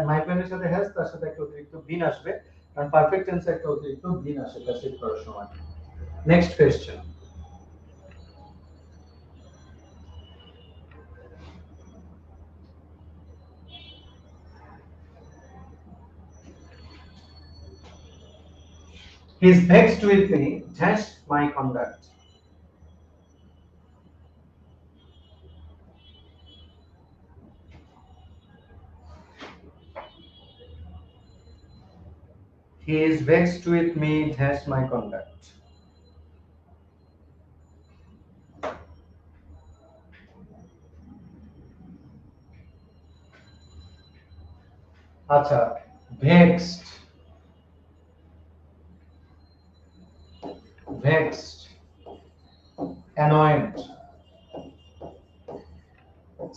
মাই পেন এর সাথে হ্যাজ, তার সাথে একটা অতিরিক্ত বিন আসবে, কারণ পারফেক্ট টেন্সে একটা অতিরিক্ত বিন আসে প্যাসিভ করার সময়। Next question. He is vexed with me, dash my conduct. He is vexed with me, dash my conduct. আচ্ছা, vexed, annoyed,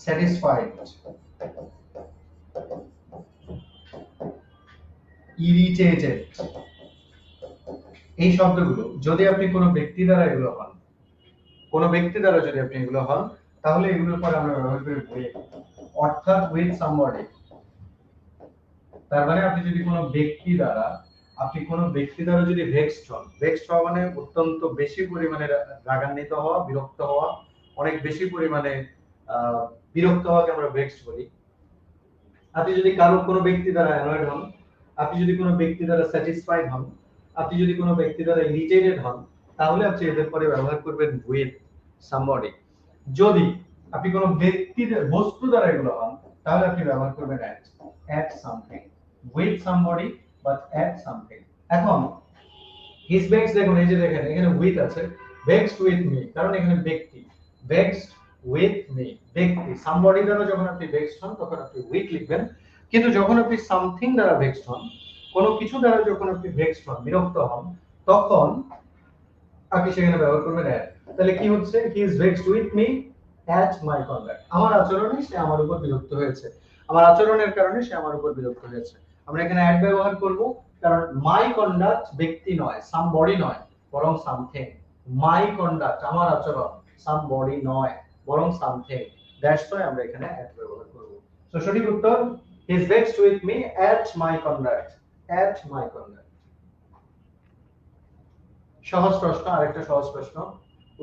satisfied, irritated, এই শব্দগুলো যদি আপনি কোনো ব্যক্তি দ্বারা এগুলো হন, কোনো ব্যক্তি দ্বারা যদি আপনি এগুলো হন, তাহলে এগুলোর পরে আমরা ব্যবহার করি with, অর্থাৎ with somebody। তার মানে আপনি যদি কোনো ব্যক্তি দ্বারা, যদি ভেক্সড হওয়া মানে অত্যন্ত বেশি পরিমাণে রাগান্বিত হওয়া, বিরক্ত হওয়া, অনেক বেশি পরিমাণে বিরক্ত হওয়াকে আমরা ভেক্সড বলি। আপনি যদি কোনো ব্যক্তি দ্বারা অ্যানয়েড হন, আপনি যদি কোনো ব্যক্তি দ্বারা স্যাটিসফাইড হন, আপনি যদি কোনো ব্যক্তি দ্বারা ইরিটেটেড হন, তাহলে আপনি এদের পরে ব্যবহার করবেন with somebody। যদি আপনি কোনো বস্তু দ্বারা এগুলো হন, তাহলে আপনি ব্যবহার করবেন at something, with somebody but at something। এখন his vexed, দেখুন এই যে দেখেন এখানে with আছে, vexed with me, কারণ এখানে ব্যক্তি, vexed with me ব্যক্তি। somebody দ্বারা যখন আপনি vexed হন তখন আপনি with লিখবেন, কিন্তু যখন আপনি something দ্বারা vexed হন, কোনো কিছু দ্বারা যখন আপনি vexed হন, বিরক্ত হন, তখন আপনি সেখানে ব্যবহার করবেন at। তাহলে কি হচ্ছে? he is vexed with me at my conduct, আমার আচরণে সে আমার উপর বিরক্ত হয়েছে, আমার আচরণের কারণে সে আমার উপর বিরক্ত হয়েছে। আমরা এখানে at ব্যবহার করব, কারণ my conduct ব্যক্তি নয়, somebody নয়, বরং something। my conduct আমার আচরণ, somebody নয় বরং something, দ্যাটস ওয়াই আমরা এখানে at ব্যবহার করব। সো সঠিক উত্তর he is vexed with me at my conduct, at my conduct। সহজ প্রশ্ন, আরেকটা সহজ প্রশ্ন,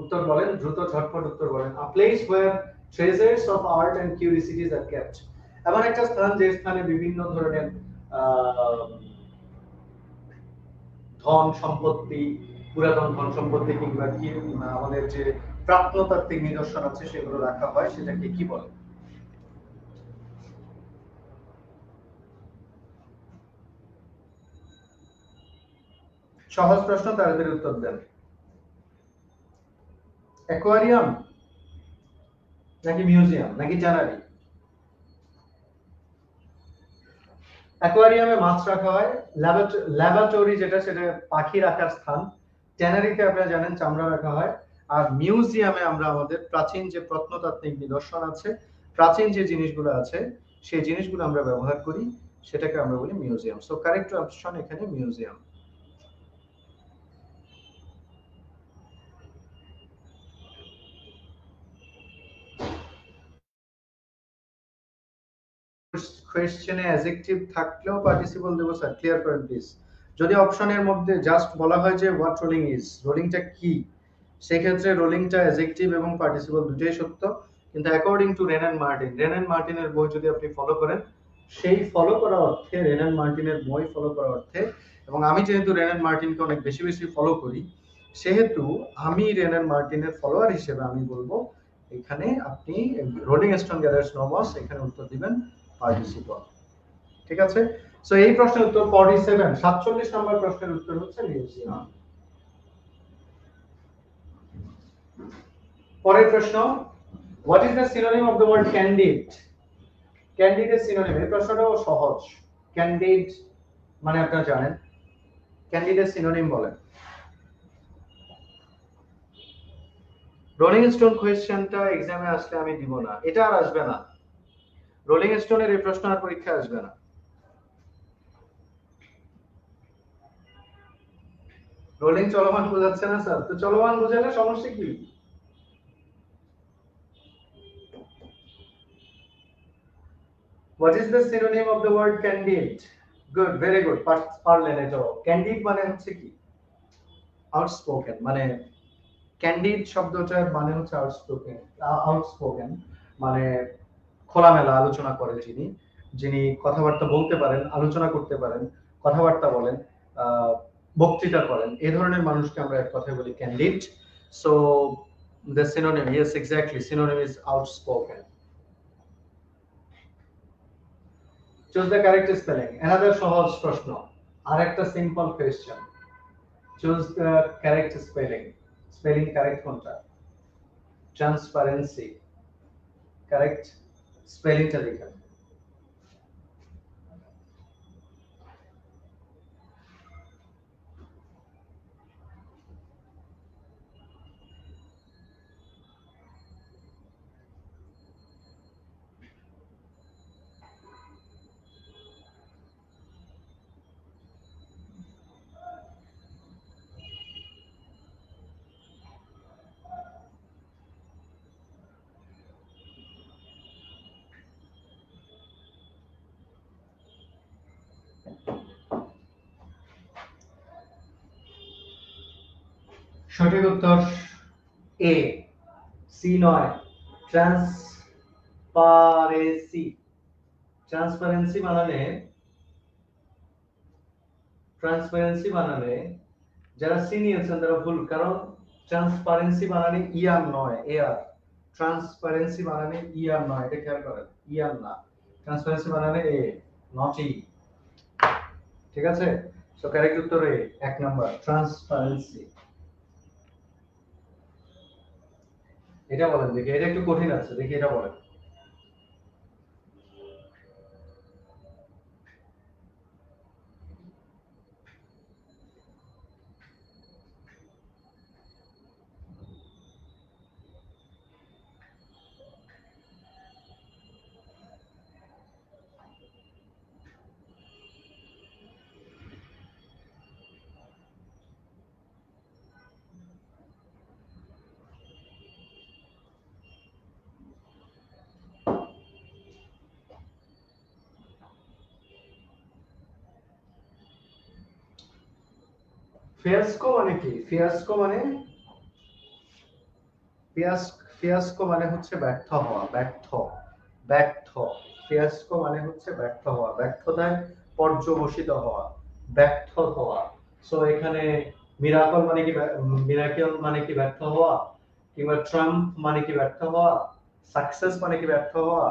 উত্তর বলেন দ্রুত, ঝটপট উত্তর বলেন। a place where treasures of art and curiosities are kept, এমন একটা স্থান যে স্থানে বিভিন্ন ধরনের ধন সম্পত্তি, পুরাতন ধন সম্পত্তি কিংবা কি আমাদের যে প্রত্নতাত্ত্বিক নিদর্শন আছে সেগুলো রাখা হয় সেটাকে কি বলে? সহজ প্রশ্ন, তাড়াতাড়ি উত্তর দেন। অ্যাকোয়ারিয়াম নাকি মিউজিয়াম নাকি জানারি? অ্যাকোয়ারিয়ামে মাছ রাখা হয়, ল্যাবরেটরি যেটা সেটা পাখি রাখার স্থান, ট্যানারিতে আপনারা জানেন চামড়া রাখা হয়, আর মিউজিয়ামে আমরা আমাদের প্রাচীন যে প্রত্নতাত্ত্বিক নিদর্শন আছে, প্রাচীন যে জিনিসগুলো আছে সেই জিনিসগুলো আমরা ব্যবহার করি, সেটাকে আমরা বলি মিউজিয়াম। সো কারেক্ট অপশন এখানে মিউজিয়াম। কোয়েশ্চেনে অ্যাডজেক্টিভ থাকলেও পার্টিসিপল দেব স্যার, ক্লিয়ার করেন প্লিজ। যদি অপশনের মধ্যে জাস্ট বলা হয় যে হোয়াট রোলিং ইজ, রোলিংটা কি, সেই ক্ষেত্রে রোলিংটা অ্যাডজেক্টিভ এবং পার্টিসিপল দুটোই সত্য। কিন্তু according to Wren and Martin, Wren and মার্টিনের বই যদি আপনি ফলো করেন, সেই ফলো করা অর্থে, রেন এন্ড মার্টিনের বই ফলো করা অর্থে, এবং আমি যেহেতু রেন এন্ড মার্টিনকে অনেক বেশি বেশি ফলো করি, সেহেতু আমি রেন এন্ড মার্টিনের ফলোয়ার হিসেবে আমি বলবো এখানে আপনি rolling stone gathers no moss, এখানে উত্তর দিবেন পার্টিসিপল। ঠিক আছে? সো এই প্রশ্নের উত্তর 47, 47 নম্বর প্রশ্নের উত্তর হচ্ছে মিউজিয়াম। পরের প্রশ্ন, what is the synonym of the word candid? ক্যান্ডিডের সিনোনিম, এই প্রশ্নটাও সহজ। ক্যান্ডিড মানে আপনারা জানেন, ক্যান্ডিডের সিনোনিম বলেন। রোলিং স্টোন কোয়েশ্চেনটা এক্সামে আসলে আমি দিব না, এটা আর আসবে না। রোলিং স্টোনের এই প্রশ্ন আর পরীক্ষা আসবে না। রোলিং চলমান বোঝাচ্ছে না স্যার, তো চলমান বোঝালে সমস্যা কি? What is the synonym of the word candid? Good, very good. পারলেন এটাও। Candid মানে হচ্ছে কি? Outspoken, মানে ক্যান্ডিড শব্দটার মানে হচ্ছে আউটস্পোকেন। আউটস্পোকেন মানে খোলামেলা আলোচনা করে যিনি, যিনি কথাবার্তা বলতে পারেন, আলোচনা করতে পারেন, কথাবার্তা বলেন, বক্তৃতা করেন, এই ধরনের মানুষকে আমরা এক কথায় বলি candid. So the synonym, yes exactly, synonym is outspoken. Choose the correct spelling. Another সহজ প্রশ্ন, আরেকটা simple question. Choose the correct spelling. Spelling correct কোনটা? Transparency. Correct? স্পেলিংটা লিখেন। সঠিক উত্তর এ, সি নয়, ট্রান্সপারেন্সি। ট্রান্সপারেন্সি বানানে, ট্রান্সপারেন্সি বানানে যারা সি নিয়েছেন তারা ভুল, কারণ ট্রান্সপারেন্সি বানানে ইয়ার নয়, এয়ার। ট্রান্সপারেন্সি বানানে ইয়ার নয়, এটা খেয়াল করেন, ইয়ার না। ট্রান্সপারেন্সি বানানে এ, নট ই। ঠিক আছে? সো কারেক্ট উত্তর এ, এক নাম্বার, ট্রান্সপারেন্সি। এটা বলেন দেখি, এটা একটু কঠিন আছে, দেখি এটা বলেন। ফিয়াস্কো মানে কি? ফিয়াস্কো মানে, ফিয়াস্কো মানে হচ্ছে ব্যর্থ হওয়া, ব্যর্থ, ব্যর্থ। ফিয়াস্কো মানে হচ্ছে ব্যর্থ হওয়া, ব্যর্থতায় পর্যবসিত হওয়া, ব্যর্থ হওয়া। সো এখানে মিরাকল মানে কি, মিরাকল মানে কি ব্যর্থ হওয়া, কিংবা ট্রাম্প মানে কি ব্যর্থ হওয়া, সাকসেস মানে কি ব্যর্থ হওয়া?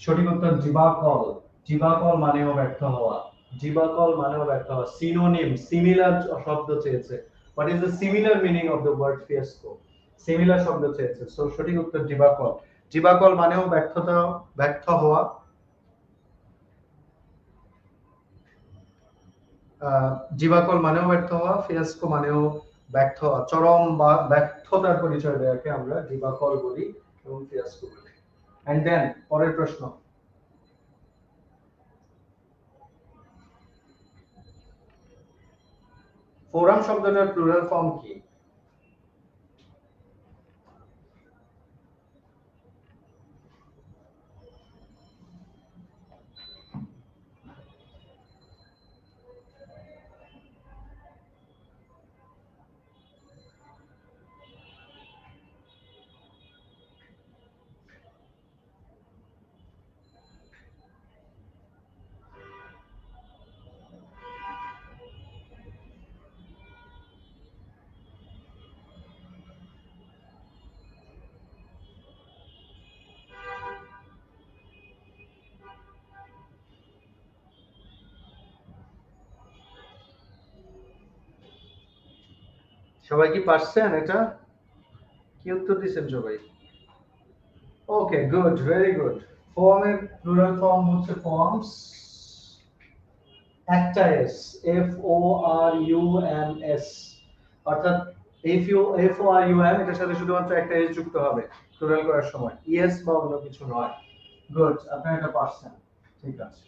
সঠিক উত্তর জীবাকল। জীবাকল মানেও ব্যর্থ হওয়া। জীবাকল মানেও ব্যর্থ হওয়া। সিনোনিম, সিমিলার শব্দ চেয়েছে। What is the similar meaning of the word fiasco? Similar শব্দ চেয়েছে। সো সঠিক উত্তর জীবাকল। জীবাকল মানেও ব্যর্থতা, ব্যর্থ হওয়া। জীবাকল মানেও ব্যর্থ হওয়া, ফিয়াস্কো মানেও ব্যর্থ হওয়া, চরম বা ব্যর্থতার পরিচয় দেওয়াকে আমরা জীবাকল বলি এবং ফিয়াস্কো বলি। এন্ড দেন পরের প্রশ্ন, ফোরাম শব্দটার প্লুরাল ফর্ম কি? সবাই কি পারছেন এটা? কি উত্তর দিচ্ছেন সবাই? Okay, good, very good. ফর্মের প্লুরাল ফর্ম হচ্ছে ফর্মস, একটা S, F O R U M S, অর্থাৎ F O R U M, এটার সাথে শুধুমাত্র একটা এস যুক্ত হবে প্লুরাল করার সময়, ইএস বা অন্য কিছু নয়। গুড, আপনি এটা পারছেন, ঠিক আছে।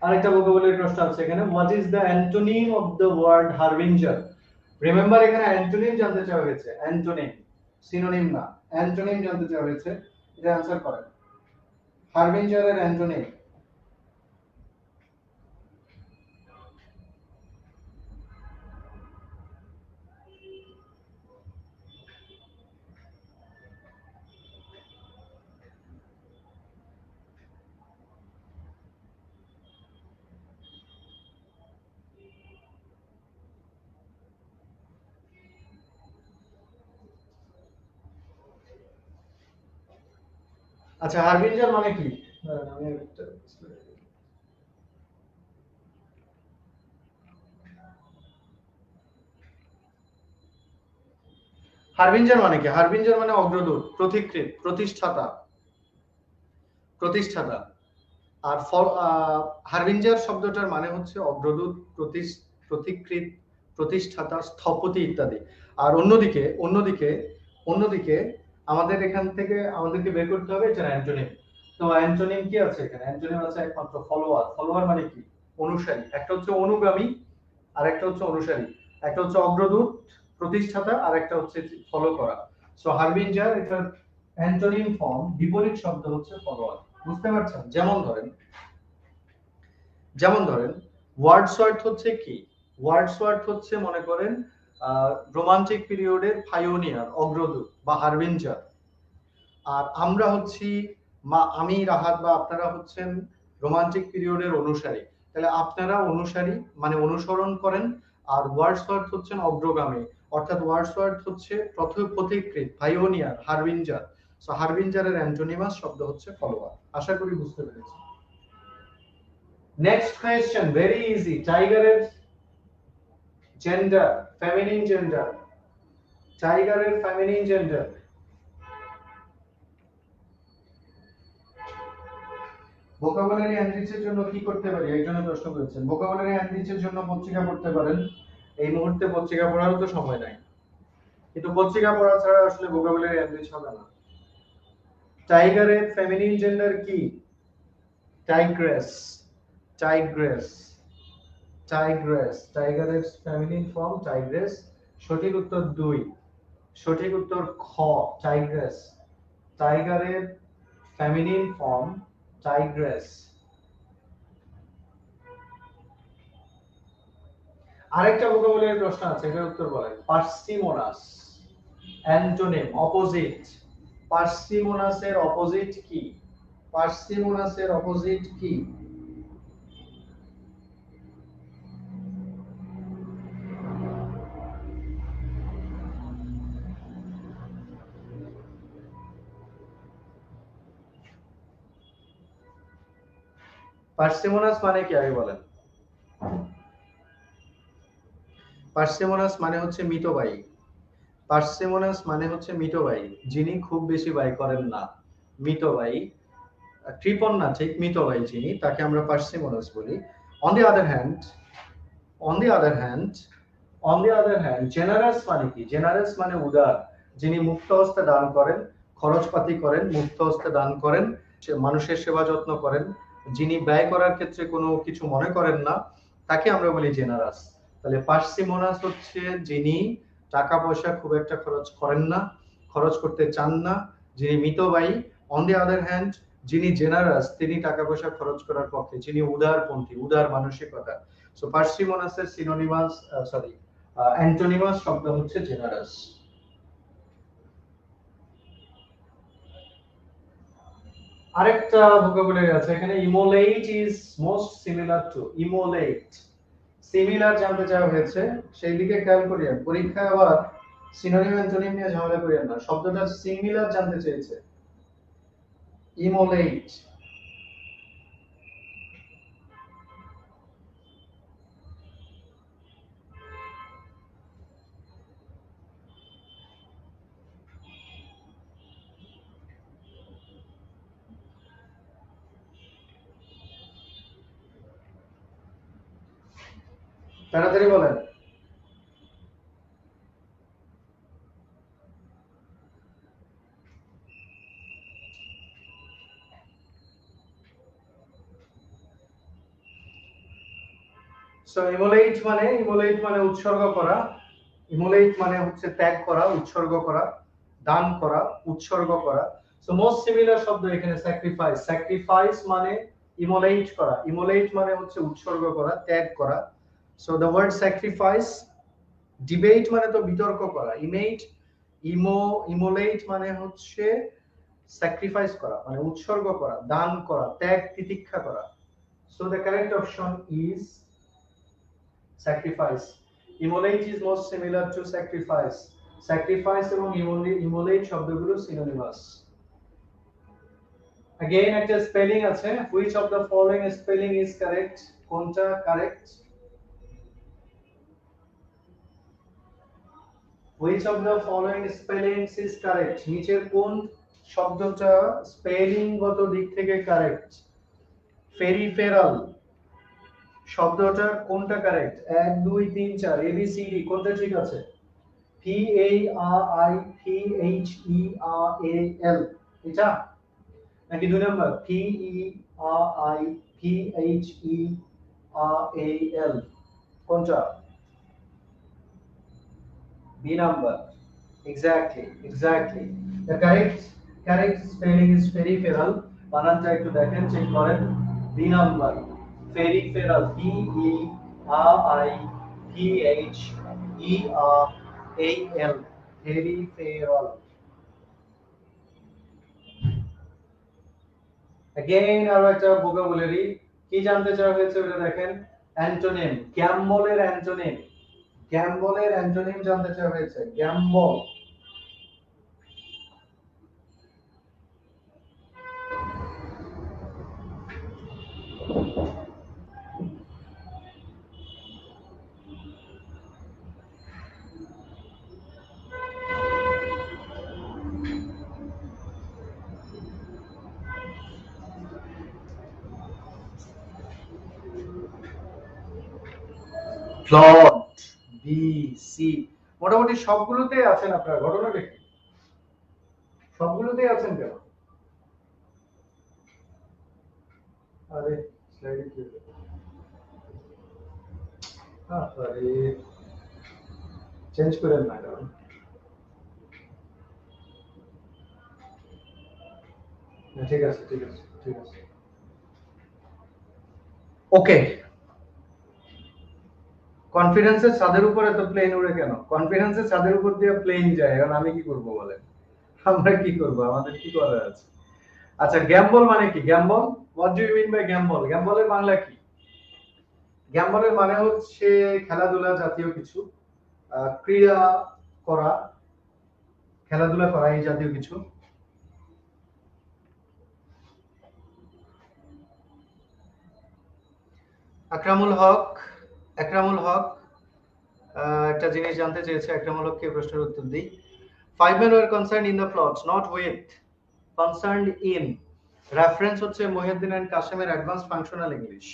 আরেকটা ভোকাবুলারি প্রশ্ন আছে এখানে, what is the antonym of the word harbinger? Remember এখানে অ্যান্টোনিম জানতে চাওয়া হয়েছে, অ্যান্টোনিম, সিনোনিম না, অ্যান্টোনিম জানতে চাওয়া হয়েছে। এটা অ্যানসার করেন। হারবিঞ্জারের অ্যান্টোনিম। আচ্ছা, হারবিঞ্জার মানে কি? আমি হারবিঞ্জার মানে কি? হারবিঞ্জার মানে অগ্রদূত, প্রতিকৃত, প্রতিষ্ঠাতা, প্রতিষ্ঠাতা। আর হারবিঞ্জার শব্দটার মানে হচ্ছে অগ্রদূত, প্রতিকৃত, প্রতিষ্ঠাতা, স্থপতি ইত্যাদি। আর অন্যদিকে অন্যদিকে অন্যদিকে আমাদের এখান থেকে আমাদেরকে বের করতে হবে এটা অ্যান্টোনিম। তো অ্যান্টোনিম কি আছে এখানে? অ্যান্টোনিম আছে একমাত্র ফলোয়ার। ফলোয়ার মানে কি? অনুসারী। একটা হচ্ছে অনুগামী আর একটা হচ্ছে অনুসারী। একটা হচ্ছে অগ্রদূত, প্রতিষ্ঠাতা, আর একটা হচ্ছে ফলো করা। সো হারবিঞ্জার এটার অ্যান্টোনিম ফর্ম, বিপরীত শব্দ হচ্ছে ফলোয়ার। বুঝতে পারছেন? যেমন ধরেন ওয়ার্ডসওয়ার্থ হচ্ছে কি? ওয়ার্ডসওয়ার্থ হচ্ছে মনে করেন রোমান্টিক পিরিয়ডের পাইওনিয়ার, অগ্রদূত বা হারবিঞ্জার। আর আমরা হচ্ছি, আমি রাহাত বা আপনারা হচ্ছেন রোমান্টিক পিরিয়ডের অনুসারী। তাহলে আপনারা অনুসারী মানে অনুসরণ করেন, আর ওয়ার্ডসওয়ার্থ হচ্ছেন অগ্রগামী, অর্থাৎ ওয়ার্ডসওয়ার্থ হচ্ছে পথিকৃৎ, পাইওনিয়ার, হারবিঞ্জার। সো হারবিঞ্জারের অ্যান্টোনিমাস শব্দ হচ্ছে ফলোয়ার। আশা করি বুঝতে পেরেছি। Next question, very easy. টাইগারের জেন্ডার, ফেমিনিন জেন্ডার। টাইগারের ফেমিনিন জেন্ডার। ভোকাবুলারি এনরিচের জন্য কি করতে পারি? একজনের প্রশ্ন করেছেন। ভোকাবুলারি এনরিচের জন্য পত্রিকা পড়তে পারেন। এই মুহূর্তে পত্রিকা পড়ারও তো সময় নাই, কিন্তু পত্রিকা পড়া ছাড়া আসলে ভোকাবুলারি এনরিচ হবে না। টাইগারের ফেমিনিন জেন্ডার কি? Tigress, tigress, tigress. টাইগারের ফেমিনিন ফর্ম টাইগ্রেস। সঠিক উত্তর 2। সঠিক উত্তর খ, টাইগ্রেস। টাইগারের ফেমিনিন ফর্ম টাইগ্রেস। আরেকটা ভোকাবুলারি প্রশ্ন আছে, এটার উত্তর বলেন। Parsimonious, antonym, opposite. পার্সিমোনাসের অপোজিট কি? পার্সিমোনাসের অপোজিট কি? পার্সিমোনাস মানে কি আগে বলেন? পার্সিমোনাস মানে হচ্ছে মিতব্যয়ী। পার্সিমোনাস মানে হচ্ছে মিতব্যয়ী, যিনি খুব বেশি ব্যয় করেন না, মিতব্যয়ী। কৃপণ না, ঠিক মিতব্যয়ী যিনি, তাকে আমরা পার্সিমোনাস বলি। On the other hand, on the other hand, on the other hand generous মানে কি? জেনারাস মানে উদার, যিনি মুক্ত হস্তে দান করেন, খরচপাতি করেন, মুক্ত হস্তে দান করেন, মানুষের সেবা যত্ন করেন, যিনি ব্যয় করার ক্ষেত্রে কোনো কিছু মনে করেন না, তাকে আমরা বলি জেনারাস। তাহলে পার্সিমোনাস হচ্ছে যিনি টাকা পয়সা খুব একটা খরচ করেন না, খরচ করতে চান না, যিনি মিতব্যয়ী। অন দি আদার হ্যান্ড যিনি জেনারাস, তিনি টাকা পয়সা খরচ করার পক্ষে, যিনি উদারপন্থী, উদার মানসিকতা। সো পার্সিমোনাসের সিনোনিমাস, সরি, অ্যান্টোনিমাস শব্দ হচ্ছে জেনারাস। আরেকটা ভোকাবুলারি আছে এখানে, emulate is most similar to. Emulate, similar জানতে চাওয়া হয়েছে, সেই দিকে খেয়াল করিয়েন। পরীক্ষায় আবার সিনোনিম অ্যান্টোনিম নিয়ে ঝামেলা করিয়েন না, শব্দটা সিমিলার জানতে চেয়েছে। ইমোলেট, তাড়াতাড়ি বলেন। সো ইমোলেট মানে উৎসর্গ করা। ইমোলেট মানে হচ্ছে ত্যাগ করা, উৎসর্গ করা, দান করা, উৎসর্গ করা। সো মোস্ট সিমিলার শব্দ এখানে স্যাক্রিফাইস। স্যাক্রিফাইস মানে ইমোলেট করা, ইমোলেট মানে হচ্ছে উৎসর্গ করা, ত্যাগ করা। So the word sacrifice. Debate মানে তো বিতর্ক করা। ইমোলেট মানে হচ্ছে স্যাক্রিফাইস করা, মানে উৎসর্গ করা, দান করা, ত্যাগ তিতিক্ষা করা। So the correct option is sacrifice. Immolate is most similar to sacrifice. Sacrifice এবং immolate শব্দগুলো synonymous. Again একটা স্পেলিং আছে, which of the following spelling is correct? কোনটা correct? Which of the following spellings is correct? নিচের কোন শব্দটা spelling গত দিক থেকে কারেক্ট? ফেরিফেরাল শব্দটার কোনটা কারেক্ট? 1 2 3 4 ABCD কোনটা ঠিক আছে? PARIPHERAL এটা নাকি দুই নাম্বার PERIPHERAL কোনটা? B number. Exactly. The correct spelling is peripheral. বানানটা একটু দেখেন, চেক করেন। B number. Peripheral. PERIPHERAL. Peripheral. Again আরো একটা vocabulary, কি জানতে চাওয়া হয়েছে ওটা দেখেন। অ্যান্টোনিম, গ্যাম্বলের অ্যান্টোনিম। গ্যাম্বলের অ্যান্টোনিম জানতে চাওয়া হয়েছে। গ্যাম্বল, প্লট, বি সি, মোটামুটি সবগুলোতেই আছেন আপনারা। ঘটনাটা কি? সবগুলোতেই আছেন কেন? আরে স্লাইডে কি হলো? আরে চেঞ্জ করেন না কারণ। ঠিক আছে। ওকে, কনফিডেন্সের ছাদের উপরে তো প্লেন উড়ে কেন? কনফিডেন্সের ছাদের উপর দিয়ে প্লেন যায়, এখন আমি কি করব বলেন? আমরা কি করব? আমাদের কি করার আছে? আচ্ছা, গ্যাম্বল মানে কি? Gamble, what do you mean by gamble? গ্যাম্বলের বাংলা কি? গ্যাম্বলের মানে হচ্ছে খেলাধুলা জাতীয় কিছু, ক্রীড়া করা, খেলাধুলা করা, এই জাতীয় কিছু। আকরামুল হক আকরামুল হক একটা জিনিস জানতে চেয়েছে। আকরামুল হককে প্রশ্নের উত্তর দিই। 5 men were concerned in the plots, not with, concerned in reference হচ্ছে মহিউদ্দিন এন্ড কাসেমের অ্যাডভান্স ফাংশনাল ইংলিশ।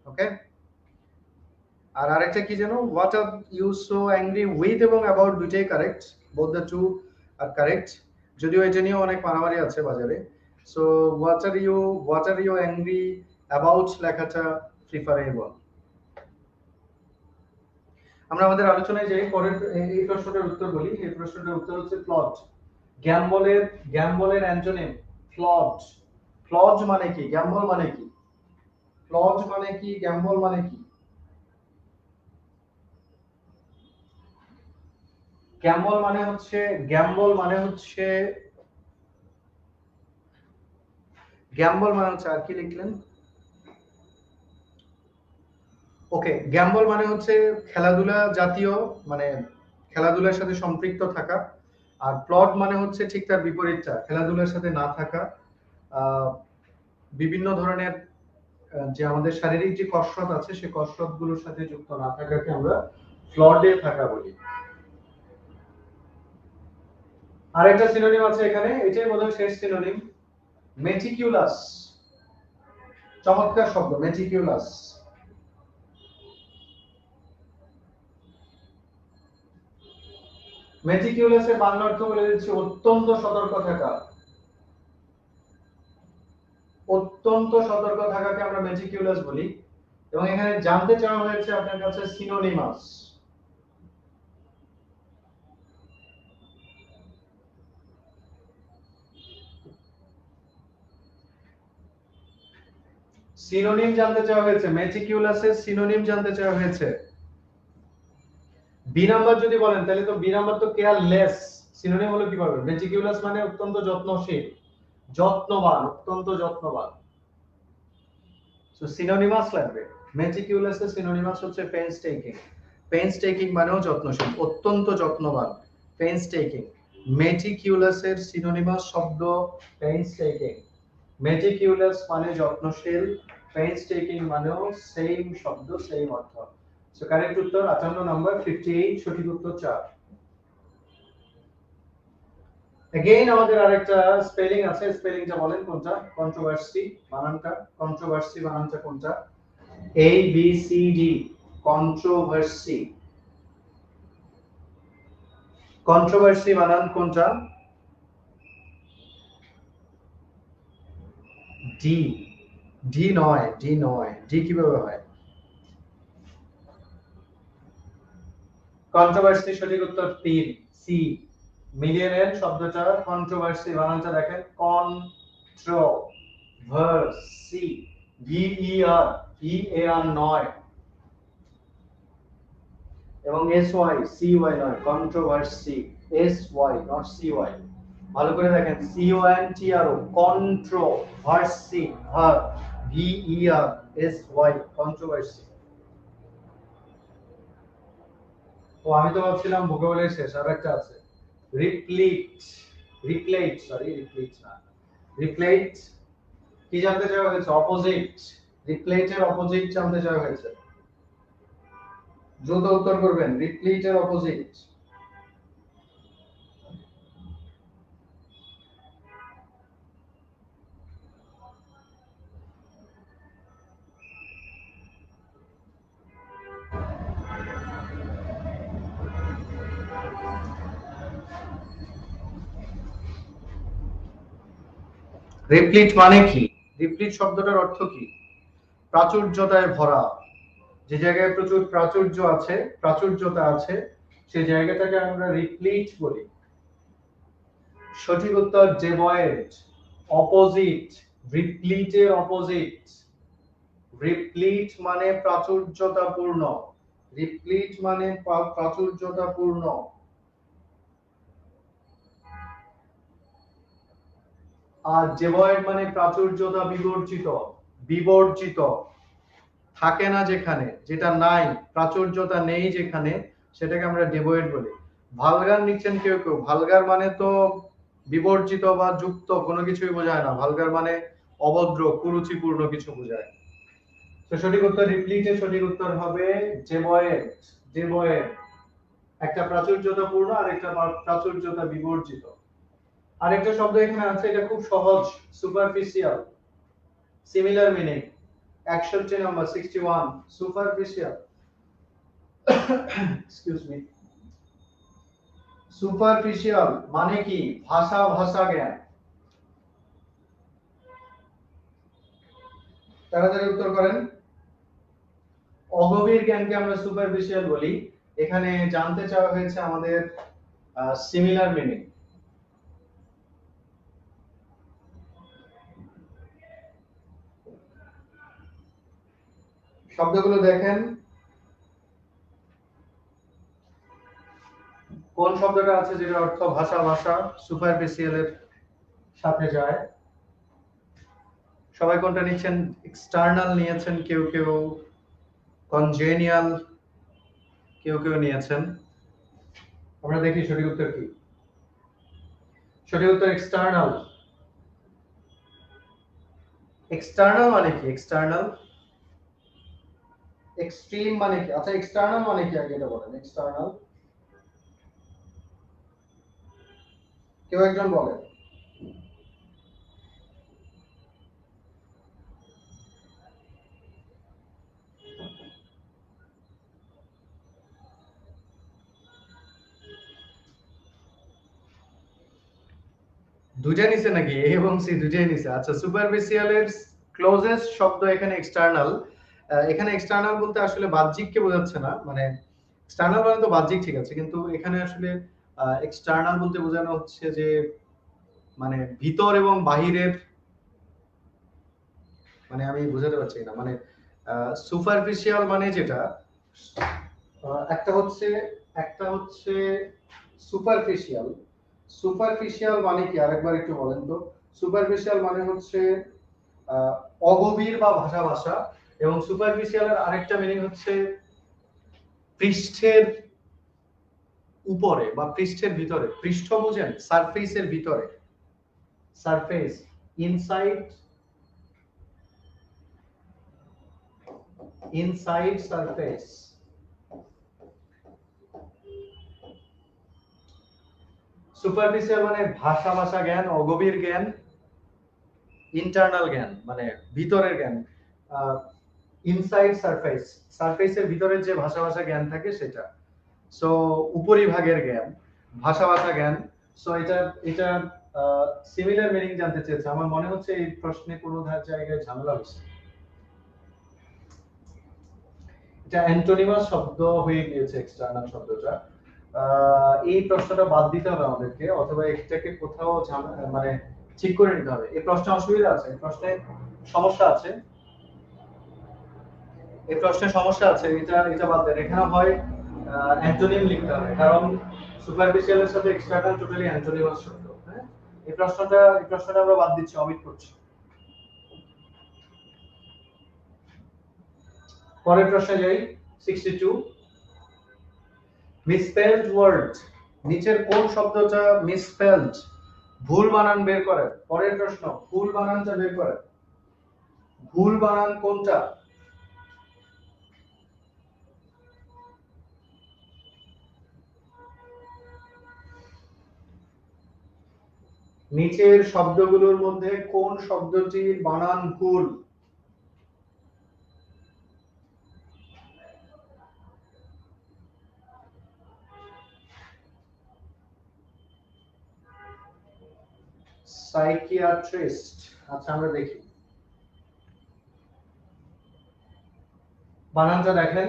ওকে, আর আরেকটা কি জানো, what are you so angry with এবং অ্যাবাউট দুইটাই correct, both the two are correct, যদিও এটা নিয়ে অনেক মারামারি আছে বাজারে। So what are you angry about লেখাটা প্রিফারেবল। আমরা আমাদের আলোচনায় যাই, পরের এই প্রশ্নটার উত্তর বলি। এই প্রশ্নটার উত্তর হচ্ছে প্লট। গ্যাম্বলের অ্যান্টোনিম প্লট। প্লট মানে কি? গ্যাম্বল মানে কি? প্লট মানে কি? গ্যাম্বল মানে কি? গ্যাম্বল মানে হচ্ছে আর কি লিখলেন? ওকে, গ্যাম্বল মানে হচ্ছে খেলাধুলা জাতীয়, মানে খেলাধুলার সাথে সম্পৃক্ত থাকা। আর প্লট মানে হচ্ছে ঠিক তার বিপরীতটা, খেলাধুলার সাথে না থাকা। বিভিন্ন ধরনের যে আমাদের শারীরিক যে কসরত আছে, সেই কসরত গুলোর সাথে যুক্ত না থাকাকে আমরা প্লটে থাকা বলি। আর একটা সিনোনিম আছে এখানে, এটাই বোধহয় শেষ সিনোনিম, মেটিকিউলাস। চমৎকার শব্দ, মেটিকিউলাস। মেটিকিউলাসের বাংলা অর্থ বলে দিচ্ছি, অত্যন্ত সতর্ক থাকা। অত্যন্ত সতর্ক থাকাকে আমরা মেটিকিউলাস বলি। এবং এখানে জানতে চাওয়া হয়েছে আপনার কাছে সিনোনিমাস। সিনোনিম জানতে চাওয়া হয়েছে, মেটিকিউলাসের সিনোনিম জানতে চাওয়া হয়েছে। বি নাম্বার যদি বলেন তাহলে তো বি নাম্বার তো কেয়ারলেস, সিনোনিম হলো কি পাবেন? মেটিকিউলাস মানে অত্যন্ত যত্নশীল, যত্নবান, অত্যন্ত যত্নবান। সো সিনোনিমাস লাগবে। মেটিকিউলাসের সিনোনিমাস হচ্ছে পেইনস্টেকিং। পেইনস্টেকিং মানেও যত্নশীল, অত্যন্ত যত্নবান, পেইনস্টেকিং। মেটিকিউলাসের সিনোনিমাস শব্দ পেইনস্টেকিং। মেটিকিউলাস মানে যত্নশীল, পেইনস্টেকিং মানেও সেম শব্দ, সেম অর্থ। সো কারেক্ট উত্তর 58 নাম্বার, 58 সঠিক উত্তর 4। এগেইন আমাদের আরেকটা স্পেলিং আছে, স্পেলিংটা বলেন কোনটা? কন্ট্রোভার্সি বানানটা, কন্ট্রোভার্সি বানানটা কোনটা? A B C D, controversy. Controversy বানান কোনটা? ডি। ডি নয়, ডি নয়, ডি কিভাবে হয়? কন্ট্রোভার্সি সঠিক উত্তর 3, সি। মিলিয়নের শব্দটা কন্ট্রোভার্সি বানানটা দেখেন, কন্ট্রোভার্সি, ভি ই আর, ই এ আর নয়, এবং এস ওয়াই, সি ওয়াই নয়, controversy, S Y not C Y. ভালো করে দেখেন, C O N T R O, controversy, ver, V E R S Y, controversy. ও আমি তো ভাবছিলাম ভোকাবুলারি শেষ, আর একটা আছে, রিপ্লিট। রিপ্লিট না, রিপ্লেট। কি জানতে চাওয়া হয়েছে? অপোজিট। রিপ্লেটের অপোজিট জানতে চাওয়া হয়েছে। দ্রুত উত্তর করবেন, রিপ্লেটের অপোজিট। রিপ্লিট মানে কি? রিপ্লিট শব্দটার অর্থ কি? প্রাচুর্যতায় ভরা। যে জায়গায় প্রচুর প্রাচুর্য আছে, প্রাচুর্যতা আছে, সেই জায়গাটাকে আমরা রিপ্লিট বলি। সঠিক উত্তর ডেভয়েড, অপোজিট, রিপ্লিটের অপোজিট। রিপ্লিট মানে প্রাচুর্যতাপূর্ণ, রিপ্লিট মানে প্রাচুর্যতাপূর্ণ। আর ডেভয়েড মানে প্রাচুর্যতা বিবর্জিত, বিবর্জিত। থাকে না যেখানে, যেটা নাই, প্রাচুর্যতা নেই যেখানে, সেটাকে আমরা ডেভয়েড বলি। ভালগার নিচ্ছেন কেউ কেউ, ভালগার মানে তো বিবর্জিত বা যুক্ত কোনো কিছুই বোঝায় না। ভালগার মানে অভদ্র, কুরুচিপূর্ণ কিছু বোঝায়। তো সঠিক উত্তর রিপ্লিটের সঠিক উত্তর হবে জেবয়েট। জেবয়েট একটা প্রাচুর্যতাপূর্ণ আর একটা প্রাচুর্যতা বিবর্জিত। আরেকটা শব্দ এখানে আছে, এটা খুব সহজ, superficial. Similar meaning 61 number 61 superficial. Excuse me. Superficial মানে কি? ভাষা ভাষা জ্ঞান। তাড়াতাড়ি উত্তর করেন। অগভীর জ্ঞানকে আমরা সুপারফিশিয়াল বলি। এখানে জানতে চাওয়া হয়েছে আমাদের সিমিলার মিনিং। শব্দগুলো দেখেন, কোন শব্দটা আছে যেটা অর্থ ভাষা ভাষা সুপারফিশিয়াল এর সাথে যায়। সবাই কোনটা নিচ্ছেন? এক্সটার্নাল নিয়েছেন কেউ কেউ, কনজেনিয়াল কেউ কেউ নিয়েছেন। আমরা দেখি সঠিক উত্তর কি। সঠিক উত্তর এক্সটার্নাল। এক্সটার্নাল মানে কি? এক্সটার্নাল এক্সট্রিম মানে কি? আচ্ছা এক্সটার্নাল মানে কি আগে এটা বলেন। এক্সটার্নাল কেউ একজন বলেন। দুইটা নিছে নাকি? এ এবং সি দুইটাই নিছে। আচ্ছা সুপারফিশিয়াল এর ক্লোজেস্ট শব্দ এখানে এক্সটার্নাল। এখানে এক্সটার্নাল বলতে আসলে বাহ্যিককে বোঝাচ্ছে না, মানে এক্সটার্নাল মানে তো বাহ্যিক ঠিক আছে, কিন্তু এখানে আসলে এক্সটার্নাল বলতে বোঝানো হচ্ছে যে মানে ভিতর এবং বাহিরের, মানে আমি বোঝাতে পারছি না, মানে সুপারফিশিয়াল মানে যেটা একটা হচ্ছে সুপারফিশিয়াল। সুপারফিশিয়াল মানে কি আরেকবার একটু বলেন তো। সুপারফিশিয়াল মানে হচ্ছে অগভীর বা ভাষা ভাষা, এবং সুপারফিশিয়ালের আরেকটা মিনিং হচ্ছে পৃষ্ঠের উপরে বা পৃষ্ঠের ভিতরে। পৃষ্ঠ বুঝেন? সারফেসের ভিতরে, surface, inside, inside surface. Superficial মানে ভাষা ভাষা জ্ঞান, অগভীর জ্ঞান, ইন্টারনাল জ্ঞান মানে ভিতরের জ্ঞান, ইনসাইড সারফেস, সারফেসের ভিতরে যে ভাষা ভাষা জ্ঞান থাকে সেটা। সো উপরিভাগের জ্ঞান, ভাষা ভাষা জ্ঞান। সো এটা সিমিলার মিনিং জানতে চেয়েছে। আমার মনে হচ্ছে এই প্রশ্নে কোনো জায়গায় ঝামেলা হচ্ছে। এটা অ্যান্টোনিমাস শব্দ হয়ে গিয়েছে এক্সটার্নাল শব্দটা। এই প্রশ্নটা বাদ দিতে হবে আমাদেরকে, অথবা এটাকে কোথাও মানে ঠিক করে নিতে হবে। এই প্রশ্নে অসুবিধা আছে, এই প্রশ্নে সমস্যা আছে, এই প্রশ্নে সমস্যা আছে। এটা বাদ দেন। এখানে হয় অ্যান্টোনিম লিখতে হবে, কারণ সুপারফিশিয়ালের সাথে এক্সটার্নাল টোটালি অ্যান্টোনিমাস শব্দ। হ্যাঁ, এই প্রশ্নটা আমরা বাদ দিচ্ছি, অমিট করছি। পরের প্রশ্নে যাই। 62 মিসস্পেলড ওয়ার্ড। নিচের কোন শব্দটা মিসস্পেলড? ভুল বানান বের করেন। পরের প্রশ্ন, ভুল বানানটা বের করেন। ভুল বানান কোনটা? নিচের শব্দগুলোর মধ্যে কোন শব্দটির বানান ভুল? সাইকিয়াট্রিস্ট। আচ্ছা আমরা দেখি বানানটা দেখেন,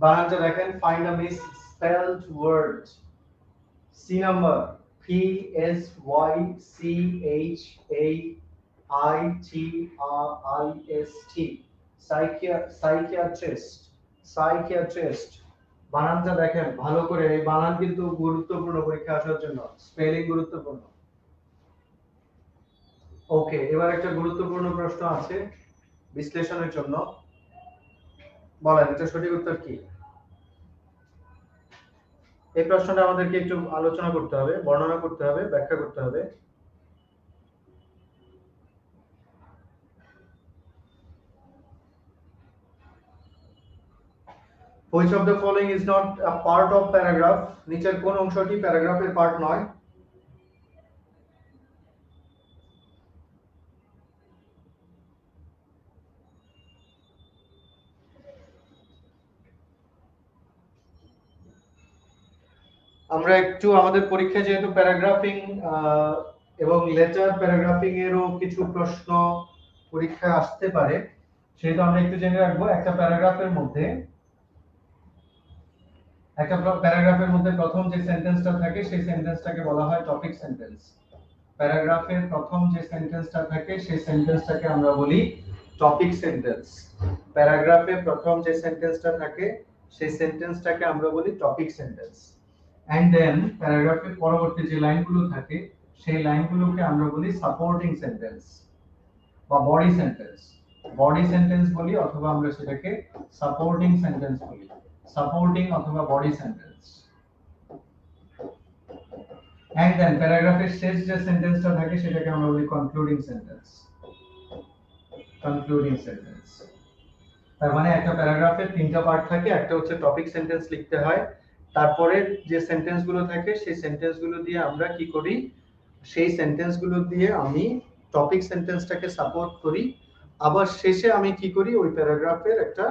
বানানটা দেখেন। Find a misspelled word. C number, PSYCHAITRIST, psychiatrist. Psychiatrist বানানটা দেখেন ভালো করে। এই বানান কিন্তু গুরুত্বপূর্ণ পরীক্ষা আসার জন্য, স্পেলিং গুরুত্বপূর্ণ। ওকে, এবার একটা গুরুত্বপূর্ণ প্রশ্ন আছে বিশ্লেষণের জন্য। বলেন এটা সঠিক উত্তর কি? এই প্রশ্নটা আমাদেরকে একটু আলোচনা করতে হবে, বর্ণনা করতে হবে, ব্যাখ্যা করতে হবে। Which of the following is not a part of paragraph? নিচের কোন অংশটি প্যারাগ্রাফের পার্ট নয়? আমরা একটু আমাদের পরীক্ষায় যেহেতু প্যারাগ্রাফিং এবং লেটার প্যারাগ্রাফিং এরও কিছু প্রশ্ন পরীক্ষায় আসতে পারে, সেটা আমরা একটু জেনে রাখবো। একটা প্যারাগ্রাফের মধ্যে প্রথম যে সেন্টেন্সটা থাকে সেই সেন্টেন্সটাকে বলা হয় টপিক সেন্টেন্স। প্যারাগ্রাফের প্রথম যে সেন্টেন্সটা থাকে সেই সেন্টেন্সটাকে আমরা বলি টপিক সেন্টেন্স। প্যারাগ্রাফের প্রথম যে সেন্টেন্সটা থাকে সেই সেন্টেন্সটাকে আমরা বলি টপিক সেন্টেন্স। এন্ড দেন প্যারাগ্রাফের পরবর্তী যে লাইনগুলো থাকে সেই লাইনগুলোকে আমরা বলি সাপোর্টিং সেন্টেন্স বা বডি সেন্টেন্স। বডি সেন্টেন্স বলি অথবা আমরা সেটাকে সাপোর্টিং সেন্টেন্স বলি, সাপোর্টিং অথবা বডি সেন্টেন্স। এন্ড দেন প্যারাগ্রাফের শেষ যে সেন্টেন্সটা থাকে সেটাকে আমরা বলি কনক্লুডিং সেন্টেন্স। কনক্লুডিং সেন্টেন্স তার মানে একটা প্যারাগ্রাফের তিনটা পার্ট থাকে। একটা হচ্ছে টপিক সেন্টেন্স লিখতে হয়, তারপরে যে সেন্টেন্সগুলো থাকে সেই সেন্টেন্সগুলো দিয়ে আমরা কি করি, সেই সেন্টেন্সগুলো দিয়ে আমি টপিক সেন্টেন্সটাকে সাপোর্ট করি। আবার শেষে আমি কি করি, ওই প্যারাগ্রাফের একটা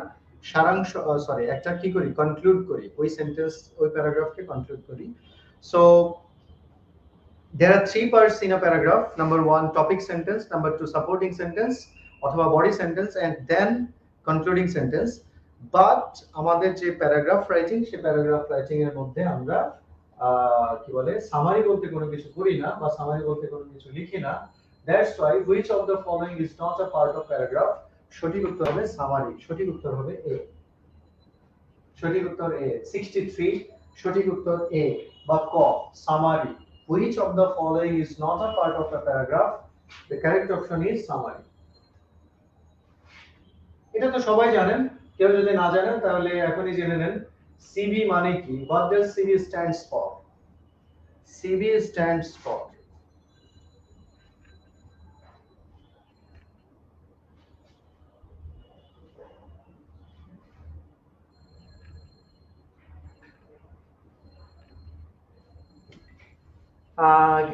সারাংশ একটা কি করি, কনক্লুড করি, ওই সেন্টেন্স ওই প্যারাগ্রাফকে কনক্লুড করি। So there are three parts in a paragraph. Number 1 topic sentence, number 2 supporting sentence অথবা body sentence, and then concluding sentence. But আমাদের যে প্যারাগ্রাফ রাইটিং সেই প্যারাগ্রাফ রাইটিং এর মধ্যে আমরা কি বলে সামারি বলতে কোনো কিছু করি না বা সামারি বলতে কোনো কিছু লিখি না। That's why which of the following is not a part of paragraph? সঠিক উত্তর হবে সামারি। সঠিক উত্তর হবে A। সঠিক উত্তর A। 63 সঠিক উত্তর A বা ক summary. Which of the following is not a part of the paragraph? The correct option is summary. এটা তো সবাই জানেন, কেউ যদি না জানেন তাহলে এখনই জেনে নেন। CV মানে কি? What does CV stands for? CV stands for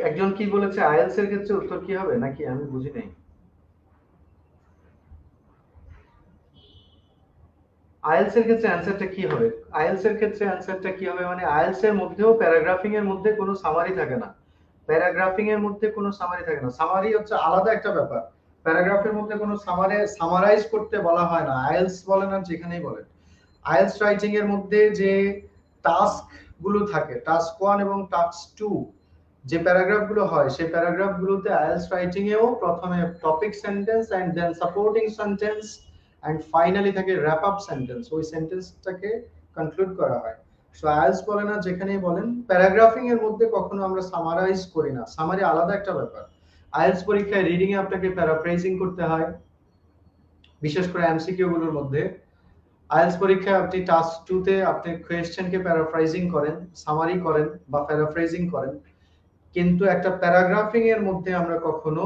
একজন কি বলেছে আইএলস এর ক্ষেত্রে উত্তর কি হবে নাকি আমি বুঝি নাই। আইএলস এর ক্ষেত্রে অ্যানসারটা কি হবে? আইএলস এর ক্ষেত্রে অ্যানসারটা কি হবে মানে আইএলস এর মধ্যেও প্যারাগ্রাফিং এর মধ্যে কোনো সামারি থাকে না। প্যারাগ্রাফিং এর মধ্যে কোনো সামারি থাকে না। সামারি হচ্ছে আলাদা একটা ব্যাপার। প্যারাগ্রাফের মধ্যে কোনো সামারাইজ করতে বলা হয় না। আইএলস বলেন আর যেখানেই বলেন, আইএলস রাইটিং এর মধ্যে যে টাস্ক গুলো থাকে, টাস্ক 1 এবং টাস্ক 2 যে প্যারাগ্রাফ গুলো হয় সেই প্যারাগ্রাফ গুলোতে আইএলস রাইটিং এও প্রথমে topic sentence and then supporting sentence and finally থাকে র‍্যাপ আপ সেন্টেন্স। ওই সেন্টেন্সটাকে কনক্লুড করা হয়। সো আইএলস বলেন আর যেখানেই বলেন প্যারাগ্রাফিং এর মধ্যে কখনো আমরা সামারাইজ করি না। সামারি আলাদা একটা ব্যাপার। আইএলস পরীক্ষায় রিডিং এ আপনাকে প্যারাফ্রেজিং করতে হয়, বিশেষ করে এমসিকিউ গুলোর মধ্যে। আইএলস পরীক্ষায় আপনি টাস্ক 2 তে আপনি কোয়েশ্চেনকে প্যারাফ্রাইজিং করেন, সামারি করেন বা প্যারাফ্রেজিং করেন, কিন্তু একটা প্যারাগ্রাফিং এর মধ্যে আমরা কখনো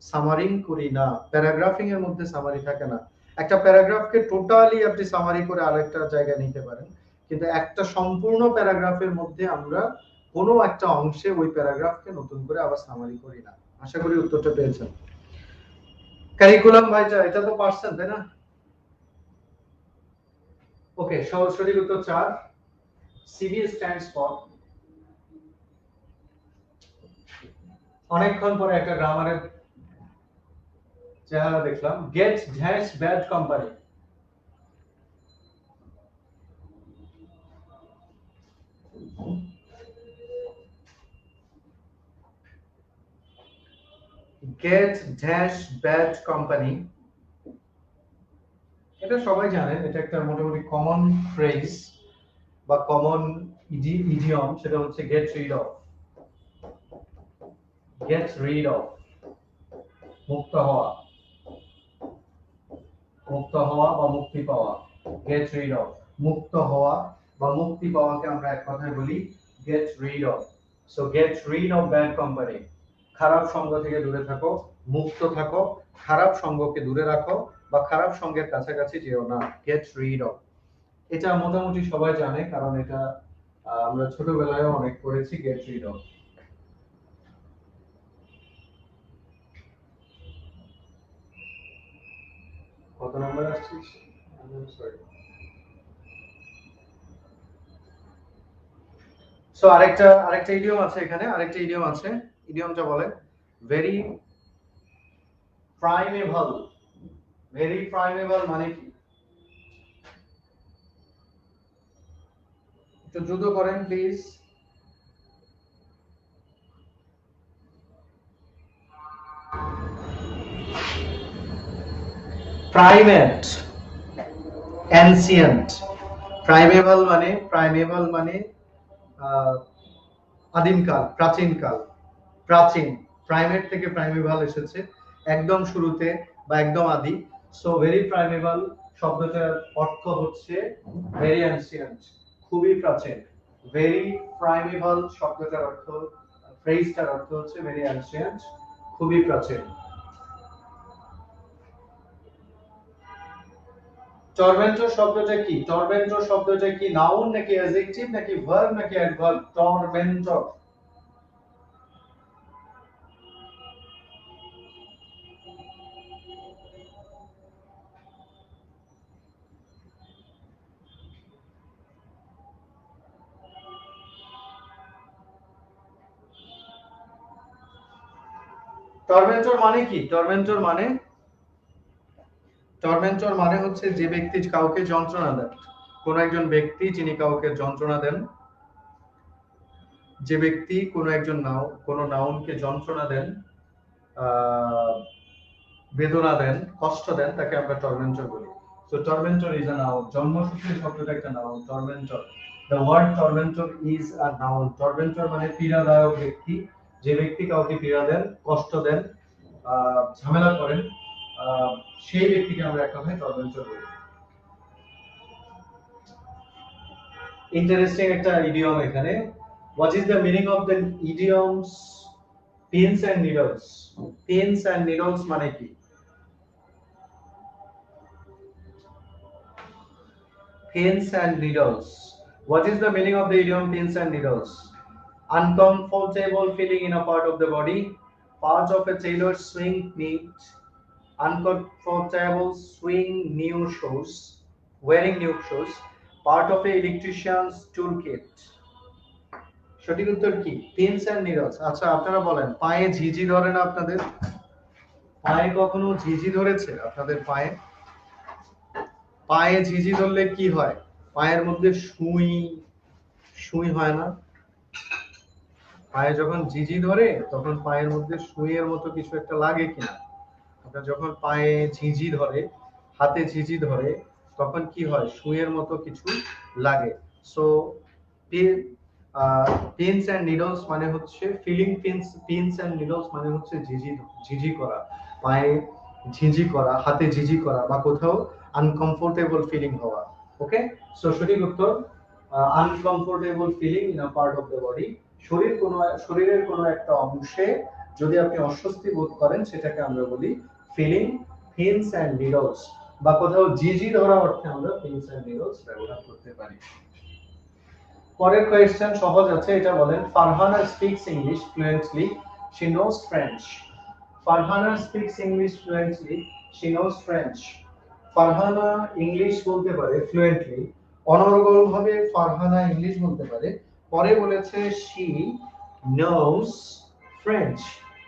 সামারিং করি না। প্যারাগ্রাফিং এর মধ্যে সামারি থাকে না। একটা প্যারাগ্রাফকে টোটালি আপনি সামারি করে আরেকটা জায়গায় নিতে পারেন, কিন্তু একটা সম্পূর্ণ প্যারাগ্রাফের মধ্যে আমরা কোনো একটা অংশে ওই প্যারাগ্রাফকে নতুন করে আবার সামারি করি না। আশা করি উত্তরটা পেয়েছেন। কারিকুলাম ভাইজা এটা তো পারছেন তাই না? ওকে, সঠিক উত্তর 4। CV stands for অনেকক্ষণ পরে একটা গ্রামারের চেহারা দেখলাম। Gate dash bad company. Gate dash bad company, এটা সবাই জানেন। এটা একটা মোটামুটি কমন ফ্রেজ বা কমন ইডিয়ম। সেটা হচ্ছে get rid of. Get rid of মুক্ত হওয়া, মুক্ত হওয়া বা মুক্তি পাওয়া। গেট রিড অফ মুক্ত হওয়া বা মুক্তি পাওয়াকে আমরা এক কথায় বলি get rid of. So get rid of bad company. খারাপ সঙ্গ থেকে দূরে থাকো, মুক্ত থাকো, খারাপ সঙ্গকে দূরে রাখো বা খারাপ সঙ্গের কাছাকাছি যেও না। Get rid of. এটা মোটামুটি সবাই জানে, কারণ এটা আমরা ছোটবেলায় অনেক পড়েছি, গেট রিড অফ। কত নাম্বার আসছিস? সরি। সো আরেকটা ইডিয়ম আছে এখানে, আরেকটা ইডিয়ম আছে। ইডিয়মটা বলে ভেরি প্রাইমেবল। ভেরি প্রাইমেবল মানে কি? একটু দ্রুত করেন প্লিজ। Primate, ancient. প্রাইমেবল মানে আদিমকাল, প্রাচীনকাল, প্রাচীন। প্রাইমেট থেকে প্রাইমেবল এসেছে, একদম শুরুতে বা একদম আদি। সো ভেরি প্রাইমেবল শব্দটার অর্থ হচ্ছে ভেরি অ্যানসিয়েন্ট, খুবই প্রাচীন। ভেরি প্রাইমেবল শব্দটার অর্থ, ফ্রেজটার অর্থ হচ্ছে ভেরি অ্যানসিয়েন্ট, খুবই প্রাচীন। টর্মেন্টর শব্দটা কি? টর্মেন্টর শব্দটা কি নাউন নাকি অ্যাডজেক্টিভ নাকি ভার্ব নাকি অ্যাডভার্ব? টর্মেন্টর। টর্মেন্টর মানে কি? টর্মেন্টর মানে হচ্ছে যে ব্যক্তি কাউকে যন্ত্রণা দেন। কোন একজন ব্যক্তি যিনি কাউকে যন্ত্রণা দেন, যে ব্যক্তি কোন নাউনকে যন্ত্রণা দেন, বেদনা দেন, কষ্ট দেন, তাকে আমরা টর্মেন্টর বলি। So tormentor is a noun. জন্মসূত্রে শব্দটা একটা noun, tormentor. The word tormentor is a noun. Tormentor মানে পীড়াদায়ক ব্যক্তি, যে ব্যক্তি কাউকে পীড়া দেন, কষ্ট দেন, ঝামেলা করেন, সেই ব্যক্তিকে আমরা এক কথায় টর্মেন্টর বলি। ইন্টারেস্টিং একটা ইডিয়ম এখানে। What is the meaning of the idioms pins and needles? Pins and needles মানে কি? Pins and needles. What is the meaning of the idiom pins and needles? Uncomfortable feeling in a part of the body, part of a tailor's swing meet, uncomfortable swing new shoes, wearing new shoes, part of a electrician's toolkit. সঠিক উত্তর কি? Pins and needles. আচ্ছা আপনারা বলেন, পায়ে ঝিঝি ধরে না আপনাদের? পায়ে কখনো ঝিঝি ধরেছে আপনাদের? পায়ে পায়ে ঝিঝি ধরলে কি হয়? পায়ের মধ্যে সুই সুই হয় না? পায়ে যখন ঝিঝি ধরে তখন পায়ের মধ্যে সুইয়ের মতো কিছু একটা লাগে কিনা? আপনার যখন পায়ে ঝিঝি ধরে, হাতে ঝিঝি ধরে, তখন কি হয়? সুইয়ের মতো কিছু লাগে। সো পিনস এন্ড নিডলস মানে হচ্ছে ফিলিং। পিনস এন্ড নিডলস মানে হচ্ছে ঝিঝি করা, পায়ে ঝিঝি করা, হাতে ঝিঝি করা, বা কোথাও আনকমফোর্টেবল ফিলিং হওয়া। ওকে, সো সঠিক উত্তর uncomfortable feeling in a part of the body. শরীরের কোনো একটা অংশে যদি আপনি অস্বস্তি বোধ করেন, সেটাকে আমরা বলি ফিলিং পিনস এন্ড নিডলস, বা কোথাও ঝিঝি ধরা অর্থে আমরা পিনস এন্ড নিডলস ব্যবহার করতে পারি। পরের কোয়েশ্চেন সহজ আছে, এটা বলেন Farhana speaks English fluently, she knows French. Farhana speaks English fluently, she knows French. Farhana English বলতে পারে ফ্লুয়েন্টলি, অনর্গলভাবে ফারহানা ইংলিশ বলতে পারে। পরে বলেছে শি নোজ ফ্রেঞ্চ,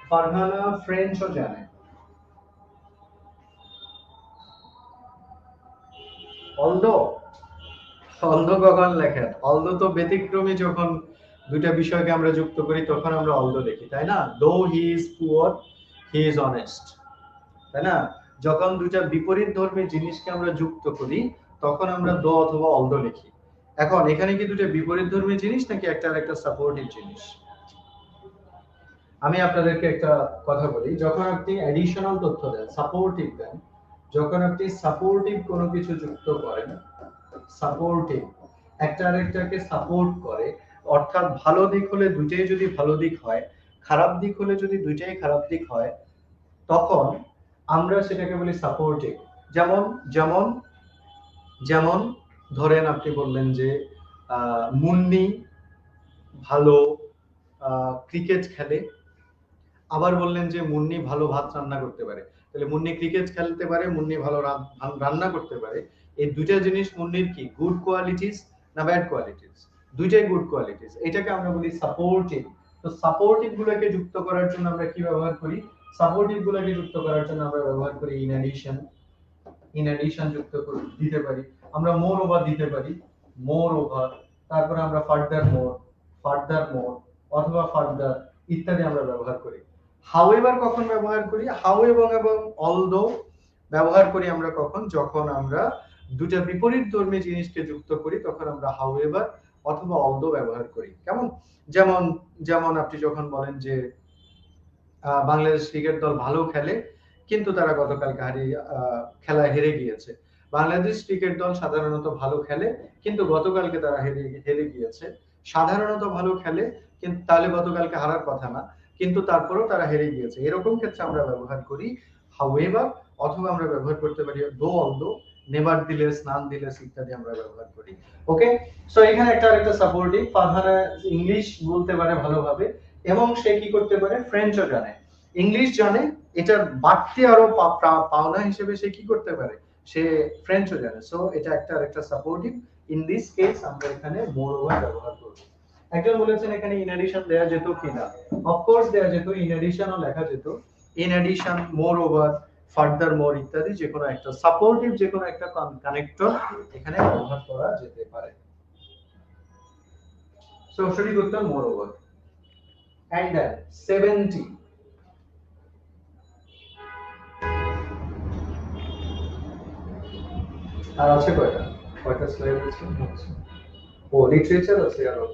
ফারহানা ফ্রেঞ্চও জানে। অলদো, অলদো কখন লেখেন? অলদো তো ব্যতিক্রমী, যখন দুইটা বিষয়কে আমরা যুক্ত করি তখন আমরা অলদো লিখি, তাই না? দো he is poor, he is honest, তাই না? যখন দুইটা বিপরীত ধর্মী জিনিসকে আমরা যুক্ত করি তখন আমরা দো অথবা অলদো লিখি। এখন এখানে কি দুটো বিপরীত ধর্মী জিনিস নাকি একটা আরেকটা সাপোর্টিভ জিনিস? আমি আপনাদেরকে একটা কথা বলি, যখন আপনি অ্যাডিশনাল তথ্য দেন, সাপোর্টিভ দেন, যখন আপনি সাপোর্টিভ কোনো কিছু যুক্ত করেন, সাপোর্টিভ একটা আরেকটাকে সাপোর্ট করে, অর্থাৎ ভালো দিক হলে দুইটাই যদি ভালো দিক হয়, খারাপ দিক হলে যদি দুইটাই খারাপ দিক হয়, তখন আমরা সেটাকে বলি সাপোর্টিভ। যেমন যেমন যেমন ধরেন আপনি বললেন যে মুন্নি ভালো ক্রিকেট খেলে, আবার বললেন যে মুন্নি ভালো ভাত রান্না করতে পারে। তাহলে মুন্নি ক্রিকেট খেলতে পারে, মুন্নি ভালো রান্না করতে পারে, এই দুইটা জিনিস মুন্নির কি গুড কোয়ালিটিস না ব্যাড কোয়ালিটিস? দুইটাই গুড কোয়ালিটিস। এটাকে আমরা বলি সাপোর্টিভ। তো সাপোর্টিভ গুলোকে যুক্ত করার জন্য আমরা কি ব্যবহার করি? সাপোর্টিভ গুলোকে যুক্ত করার জন্য আমরা ব্যবহার করি ইন অ্যাডিশন। ইন অ্যাডিশন যুক্ত করে দিতে পারি আমরা, মোর ওভার দিতে পারি, মোর ওভার। তারপরে আমরা ফার্দার মোর অথবা ফার্দার ইত্যাদি আমরা ব্যবহার করি। হাউএভার কখন ব্যবহার করি? হাউ এবং অলদো ব্যবহার করি আমরা কখন? যখন আমরা দুটো বিপরীতধর্মী জিনিসকে যুক্ত করি তখন আমরা হাউএভার অথবা অলদো ব্যবহার করি। কেমন? যেমন যেমন আপনি যখন বলেন যে বাংলাদেশ ক্রিকেট দল ভালো খেলে কিন্তু তারা গতকালকে খেলায় হেরে গিয়েছে। বাংলাদেশ ক্রিকেট দল সাধারণত ভালো খেলে কিন্তু গতকালকে তারা হেরে গিয়েছে। সাধারণত ভালো খেলে কিন্তু তাহলে গতকালকে হারার কথা না, কিন্তু তারপরেও তারা হেরে গিয়েছে। এরকম ক্ষেত্রে আমরা ব্যবহার করি হাউএভার, অথবা আমরা ব্যবহার করতে পারি দো অলদো, নেভার দিলেস, নান দিলেস ইত্যাদি আমরা ব্যবহার করি। ওকে, সো এখানে একটা আরেকটা সাপোর্টিভ। ফারহানা ইংলিশ বলতে পারে ভালোভাবে এবং সে কি করতে পারে? ফ্রেঞ্চও জানে, ইংলিশ জানে, এটার বাড়তি আরো পাওনা হিসেবে সে কি করতে পারে? সে ফ্রেঞ্চও জানে। সো এটা একটা আরেকটা সাপোর্টিভ। ইন দিস কেস আমরা এখানে মোর ওভার ব্যবহার করব। একজন বলেছেন এখানে ইন এডিশন দেয়া যেত কিনা? অফ কোর্স দেয়া যেত, ইন এডিশনও লেখা যেত। In addition, moreover, furthermore ইত্যাদি যে কোনো একটা সাপোর্টিভ, যে কোনো একটা কানেক্টর এখানে ব্যবহার করা যেতে পারে। সো সঠিক উত্তর মোর ওভার। And then 70 আর আছে কয়টা? কয়টা স্লাইড আছে? ও লিটারেচার আছে আরো।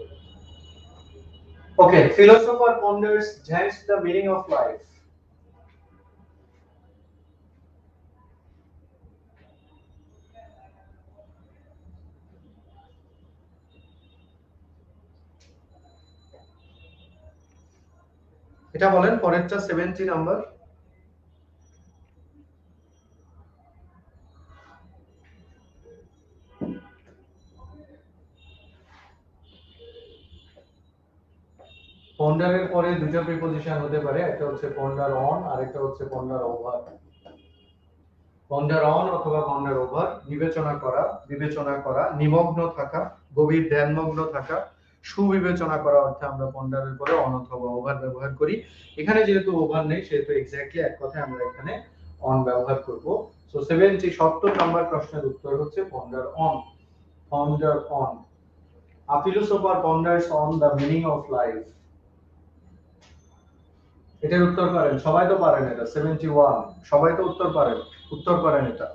ওকে, philosopher ponders hence the meaning of life. এটা বলেন পরেরটা 70 নাম্বার। পন্ডারের পরে দুটো প্রিপজিশন হতে পারে, একটা হচ্ছে পন্ডার অন আর একটা হচ্ছে পন্ডার ওভার। পন্ডার অন অথবা পন্ডার ওভার, বিবেচনা করা, নিমগ্ন থাকা, গভীর ধ্যানমগ্ন থাকা, সুবিবেচনা করা অর্থে আমরা পন্ডারের পরে অন অথবা ওভার ব্যবহার করি। এখানে যেহেতু ওভার নেই সেহেতু এক্স্যাক্টলি এক কথায় আমরা এখানে অন ব্যবহার করব। সো 70 নাম্বার প্রশ্নের উত্তর হচ্ছে ponder on. Ponder on. A philosopher ponders on the meaning of life. এটার উত্তর করেন, সবাই তো পারেন এটা 71, সবাই তো উত্তর পারেন, উত্তর করেন এটা।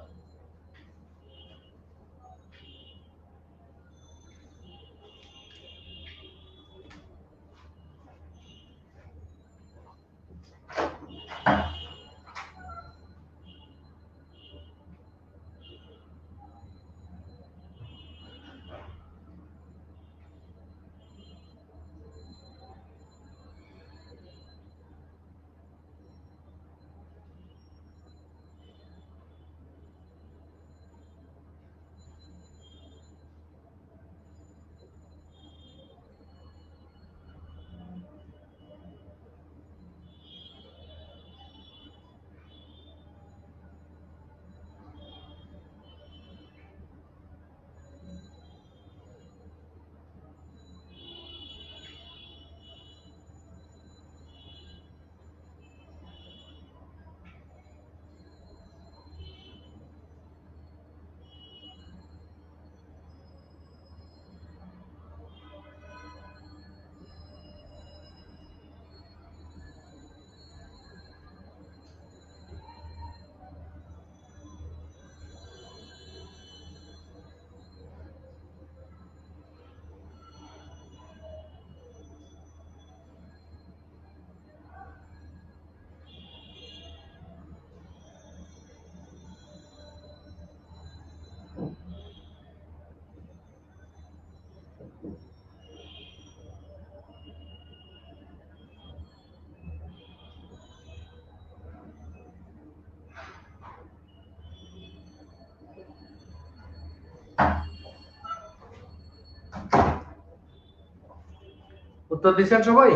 উত্তর দিচ্ছেন সবাই?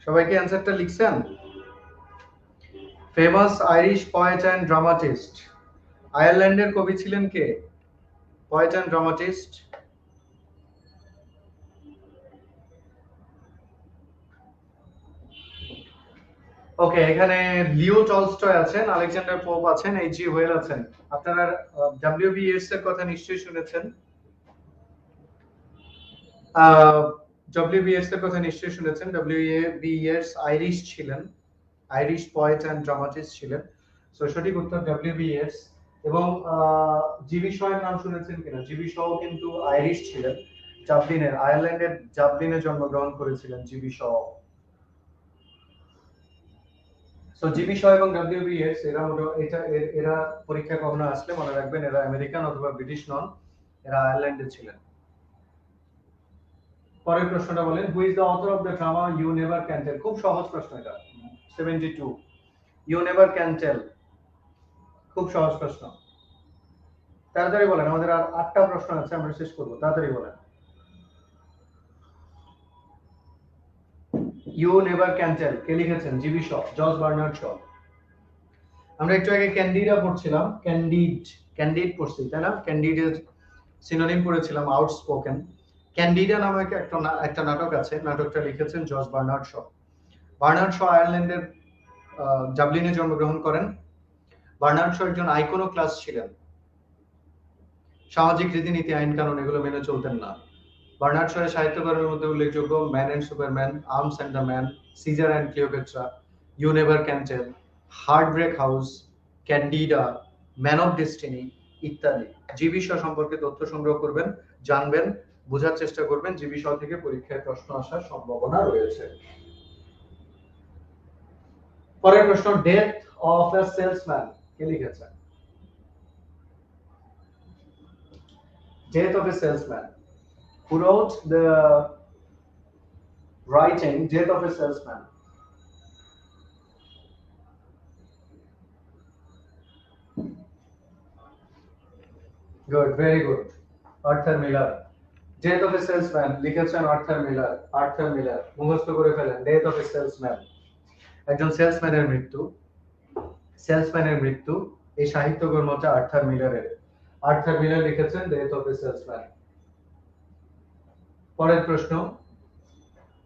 সবাই কি অ্যান্সারটা লিখছেন? Famous Irish poet and dramatist, আয়ারল্যান্ডের কবি ছিলেন কে? Poet and dramatist. ওকে, এখানে লিও টলস্টয় আছেন, আলেকজান্ডার পোপ আছেন, এইচজি ওয়েল আছেন। আপনারা ডব্লিউবি ইয়েটস এর কথা নিশ্চয়ই শুনেছেন। ডব্লিউবি ইয়েটস এর কথা নিশ্চয়ই শুনেছেন। ডব্লিউবি ইয়েটস আইরিশ ছিলেন, আইরিশ পোয়েট অ্যান্ড ড্রামাটিস্ট ছিলেন। সো সঠিক উত্তর ডব্লিউবি ইয়েটস। এবং জিবি শয়ের নাম শুনেছেন কিনা? জিবি শ কিন্তু আইরিশ ছিলেন, জাবলিনের, আয়ারল্যান্ডের জাবলিনে জন্মগ্রহণ করেছিলেন জিবি শ। সো জিবি শ এবং ডব্লিউবি ইয়েটস এরা পরীক্ষা কখনো আসলে মনে রাখবেন এরা আমেরিকান অথবা ব্রিটিশ নন, এরা আয়ারল্যান্ডে ছিলেন। পরের প্রশ্নটা বলেন, who is the author of the drama you never can tell? খুব সহজ প্রশ্ন এটা, 72 ইউ নেভার ক্যান টেল, খুব সহজ প্রশ্ন। তাড়াতাড়ি বলেন, আমাদের আর 8টা প্রশ্ন আছে, আমরা শেষ করব, তাড়াতাড়ি বলেন। ইউ নেভার ক্যান টেল কে লিখেছেন? GB Shaw, George Bernard Shaw. আমরা একটু আগে ক্যান্ডিডা পড়ছিলাম, ক্যান্ডিড পড়ছি তাই না? ক্যান্ডিডের সিনোনিম পড়েছিলাম আউটস্পোকেন। ক্যান্ডিডা নামে একটা নাটক আছে, নাটকটা লিখেছেন George Bernard Shaw. Bernard Shaw আয়ারল্যান্ডের জাবলিনে জন্মগ্রহণ করেন। বার্নার্ড শ একজন আইকোনোক্লাস ছিলেন, সামাজিক রীতিনীতি, আইন কানুন এগুলো মেনে চলতেন না। বার্নার্ড শয়ের সাহিত্যকর্মের মধ্যে উল্লেখযোগ্য Man and Superman, Arms and the Man, Caesar and Cleopatra, you never can tell, Heartbreak House, Candida, Man of Destiny ইত্যাদি। জিবি শ সম্পর্কে তথ্য সংগ্রহ করবেন, জানবেন, বোঝার চেষ্টা করবেন। জিবি শ থেকে পরীক্ষায় প্রশ্ন আসার সম্ভাবনা রয়েছে। পরের প্রশ্ন, ডেথ অফ এ সেলসম্যান কে লিখেছেন? Death of a Salesman. Who wrote the writing Death of a Salesman? Good, very good. Arthur Miller. Death of a Salesman লিখেছেন আর্থার মিলার। আর্থার মিলার মুখস্থ করে ফেলেন, Death of a Salesman, একজন সেলসম্যানের মৃত্যু। সেলসম্যানের মৃত্যু, এই সাহিত্যকর্মটা আর্থার মিলারের। আর্থার মিলার লিখেছেন Death of a Salesman। পরের প্রশ্ন,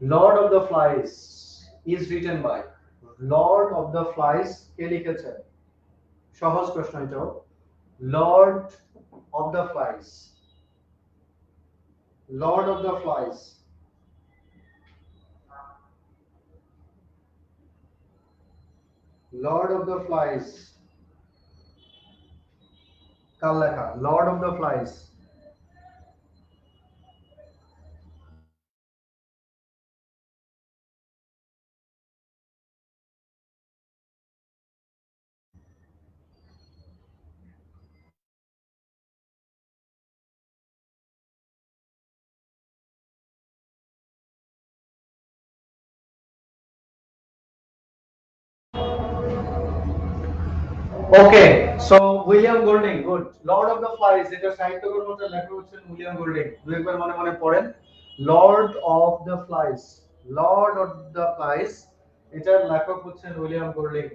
Lord of the Flies is written by, Lord of the Flies কে লিখেছেন? সহজ প্রশ্ন এটাও। Lord of the Flies, Lord of the Flies, Lord of the Flies কার লেখা? Lord of the Flies. Okay, so William Golding. Good. Lord of the Flies এটা সাহিত্যকর্মটা লেখা হচ্ছেন উইলিয়াম গোল্ডিং। দুইবার মনে মনে পড়েন, Lord of the Flies, Lord of the flies এটার লেখক হচ্ছেন উইলিয়াম গোল্ডিং।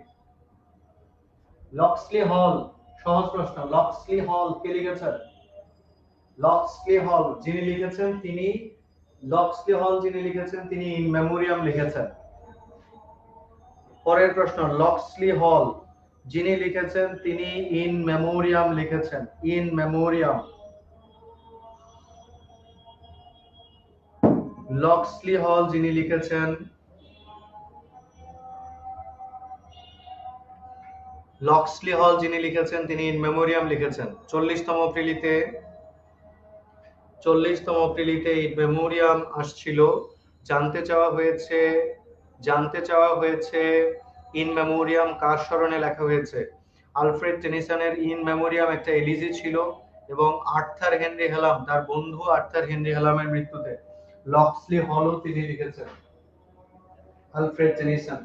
লক্সলি হল, সহজ প্রশ্ন, লক্সলি হল কে লিখেছেন? লক্সলি হল যিনি লিখেছেন তিনি, লক্সলি হল যিনি লিখেছেন তিনি ইন মেমোরিয়াম লিখেছেন। পরের প্রশ্ন, লক্সলি হল যিনি লিখেছেন তিনি ইন মেমোরিয়াম লিখেছেন, ইন মেমোরিয়াম। লক্সলি হল যিনি লিখেছেন, লক্সলি হল যিনি লিখেছেন তিনি ইন মেমোরিয়াম লিখেছেন। 40তম প্রিলিতে ইন মেমোরিয়াম আসছিল। জানতে চাওয়া হয়েছে ইন মেমোরিয়াম কার স্মরণে লেখা হয়েছে? আলফ্রেড টেনিসনের ইন মেমোরিয়াম একটা এলিজি ছিল, এবং আর্থার হেনরি হেলাম, তার বন্ধু আর্থার হেনরি হেলামের মৃত্যুতে লক্সলি হলও তিনি লিখেছেন। Alfred Tennyson.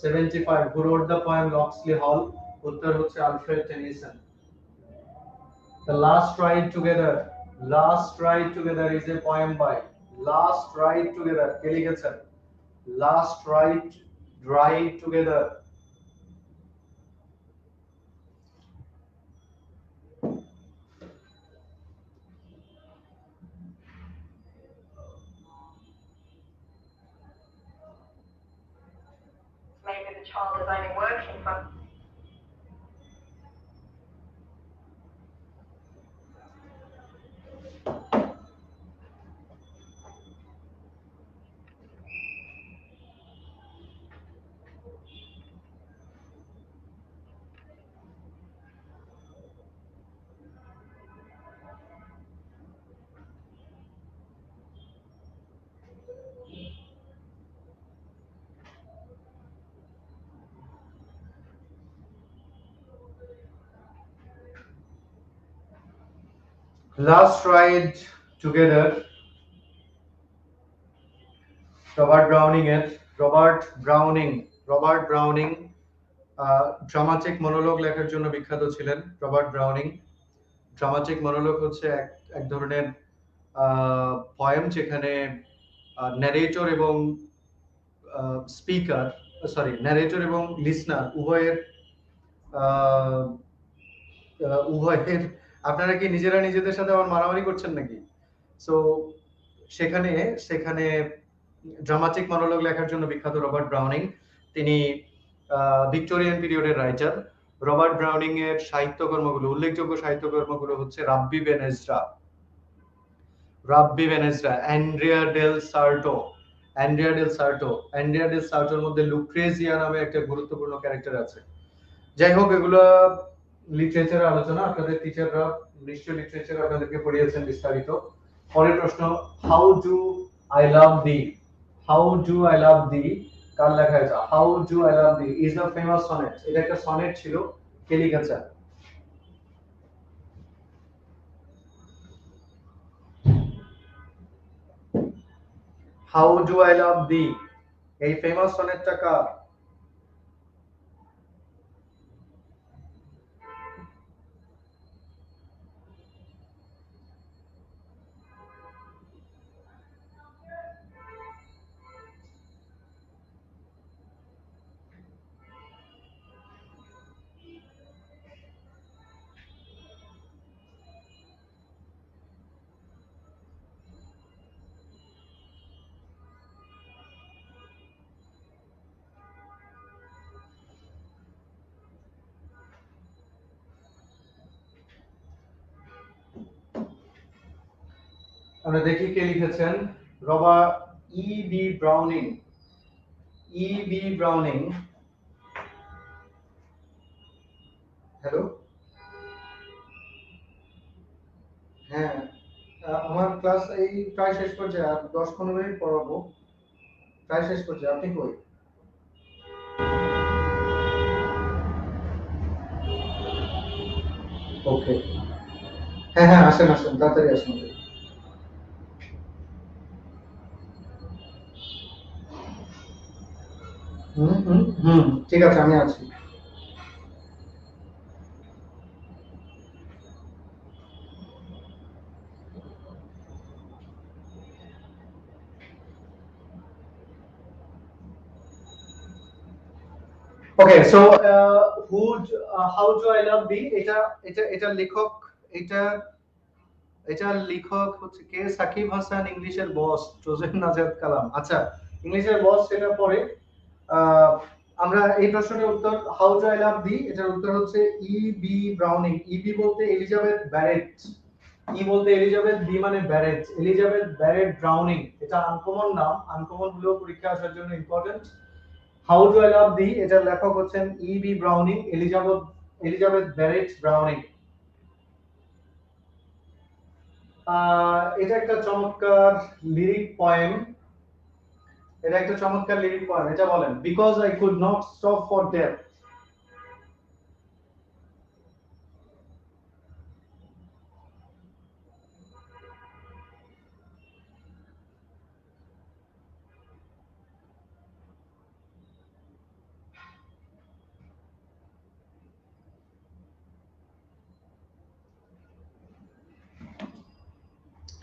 75 who wrote the poem Locksley Hall? উত্তর হচ্ছে Alfred Tennyson. The Last Ride Together Last Ride Together is a poem by Last Ride Together. কে লিখেছেন? Last Ride Together. Maybe the child is only working for Last Ride Together. Robert Browning dramatic monologue লেখার জন্য বিখ্যাত ছিলেন। Robert Browning dramatic monologue হচ্ছে এক ধরনের poem যেখানে narrator এবং স্পিকার ন্যারেটর এবং লিসনার উভয়ের আপনারা কি নিজেরা নিজেদের সাথে আবার মারামারি করছেন নাকি? সো সেখানে সেখানে ড্রামাটিক মনোলগ লেখার জন্য বিখ্যাত রবার্ট ব্রাউনিং। তিনি ভিক্টোরিয়ান পিরিয়ডের রাইটার। রবার্ট ব্রাউনিং এর সাহিত্যকর্মগুলো, উল্লেখযোগ্য সাহিত্যকর্মগুলো হচ্ছে রাব্বি বেনেজরা, অ্যান্ড্রিয়া ডেল সার্টোর মধ্যে লুক্রেজিয়া নামে একটা গুরুত্বপূর্ণ ক্যারেক্টার আছে। যাই হোক, এগুলো লিটারেচারের আলোচনা, আপনাদের টিচাররা নিশ্চয়ই লিটারেচার আপনাদেরকে পড়িয়েছেন বিস্তারিত। পরের প্রশ্ন, how do I love thee. How do I love thee কার লেখা আছে? How do I love thee is a famous sonnet. এটা একটা সনেট ছিল, কে লিখেছেন? How do I love thee, এই ফেমাস সনেটটা কার? আমরা দেখি কে লিখেছেন। E B Browning. E B Browning. Hello, হ্যাঁ, আমার ক্লাস এই প্রায় শেষ পর্যায়ে, আর 10-15 মিনিট পড়াবো, প্রায় শেষ পর্যায়ে। আপনি কই? ওকে, হ্যাঁ হ্যাঁ, আসেন আসেন, তাড়াতাড়ি আসেন। হুম হুম হুম, ঠিক আছে, আমি আছি। Okay, so how do I love thee, এটা এটা এটা লেখক, এটা এটার লেখক হচ্ছে কে? সাকিব হাসান, ইংলিশের বস জোসেফ নাজাত কালাম। আচ্ছা, ইংলিশের বস সেটা পরে। আহ, আমরা এই প্রশ্নের উত্তর, how do I love thee, এটার উত্তর হচ্ছে E B Browning. E B বলতে এলিজাবেথ ব্যারেট, ই বলতে এলিজাবেথ, বি মানে ব্যারেট, এলিজাবেথ ব্যারেট ব্রাউনিং। এটা আনকমন নাম, আনকমন হলেও পরীক্ষা আসার জন্য important. How do I love thee, এটার লেখক হচ্ছেন E B Browning, Elizabeth Barrett Browning. এটা একটা চমৎকার লিরিক পয়েম। এটা একটা চমৎকার লিরিক পয়েম। এটা বলেন, because I could not stop for death.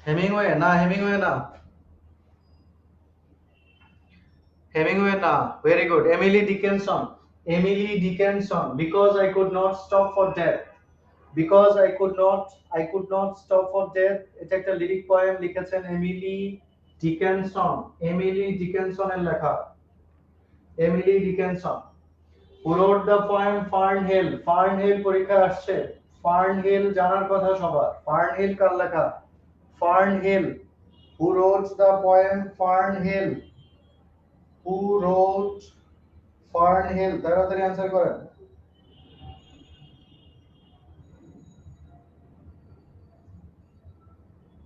Hemingway না, হেমিংওয়ে না, হেমিংওয়ে না। Very good, Emily Dickinson. Emily Dickinson, because I could not stop for death. Because I could not stop for death, এটা একটা lyric poem লিখেছেন Emily Dickinson. Emily ডিকেনসনের লেখা, Emily Dickinson. Who wrote the poem Fern Hill? Fern Hill পরীক্ষা আসছে। Fern hill জানার কথা সবার। ফার্ন হিল কার লেখা? Fern Hill. Who wrote the poem Fern Hill? Who wrote Fern Hill? তাড়াতাড়ি অ্যানসার করেন।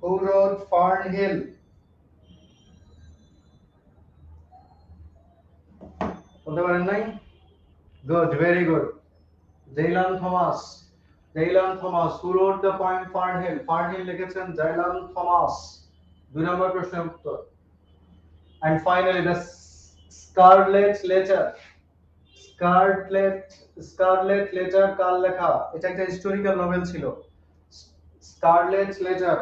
Who wrote Fern Hill? বলতে পারেন নাই? Good, very good. Dylan Thomas. Dylan Thomas. Who wrote the poem Fern Hill? Fern Hill লিখেছেন Dylan Thomas. 2 নম্বর প্রশ্নের উত্তর। And finally, the Scarlet Letter. Scarlet Letter কার লেখা? এটা একটা হিস্টোরিক্যাল নভেল ছিল। Scarlet Letter।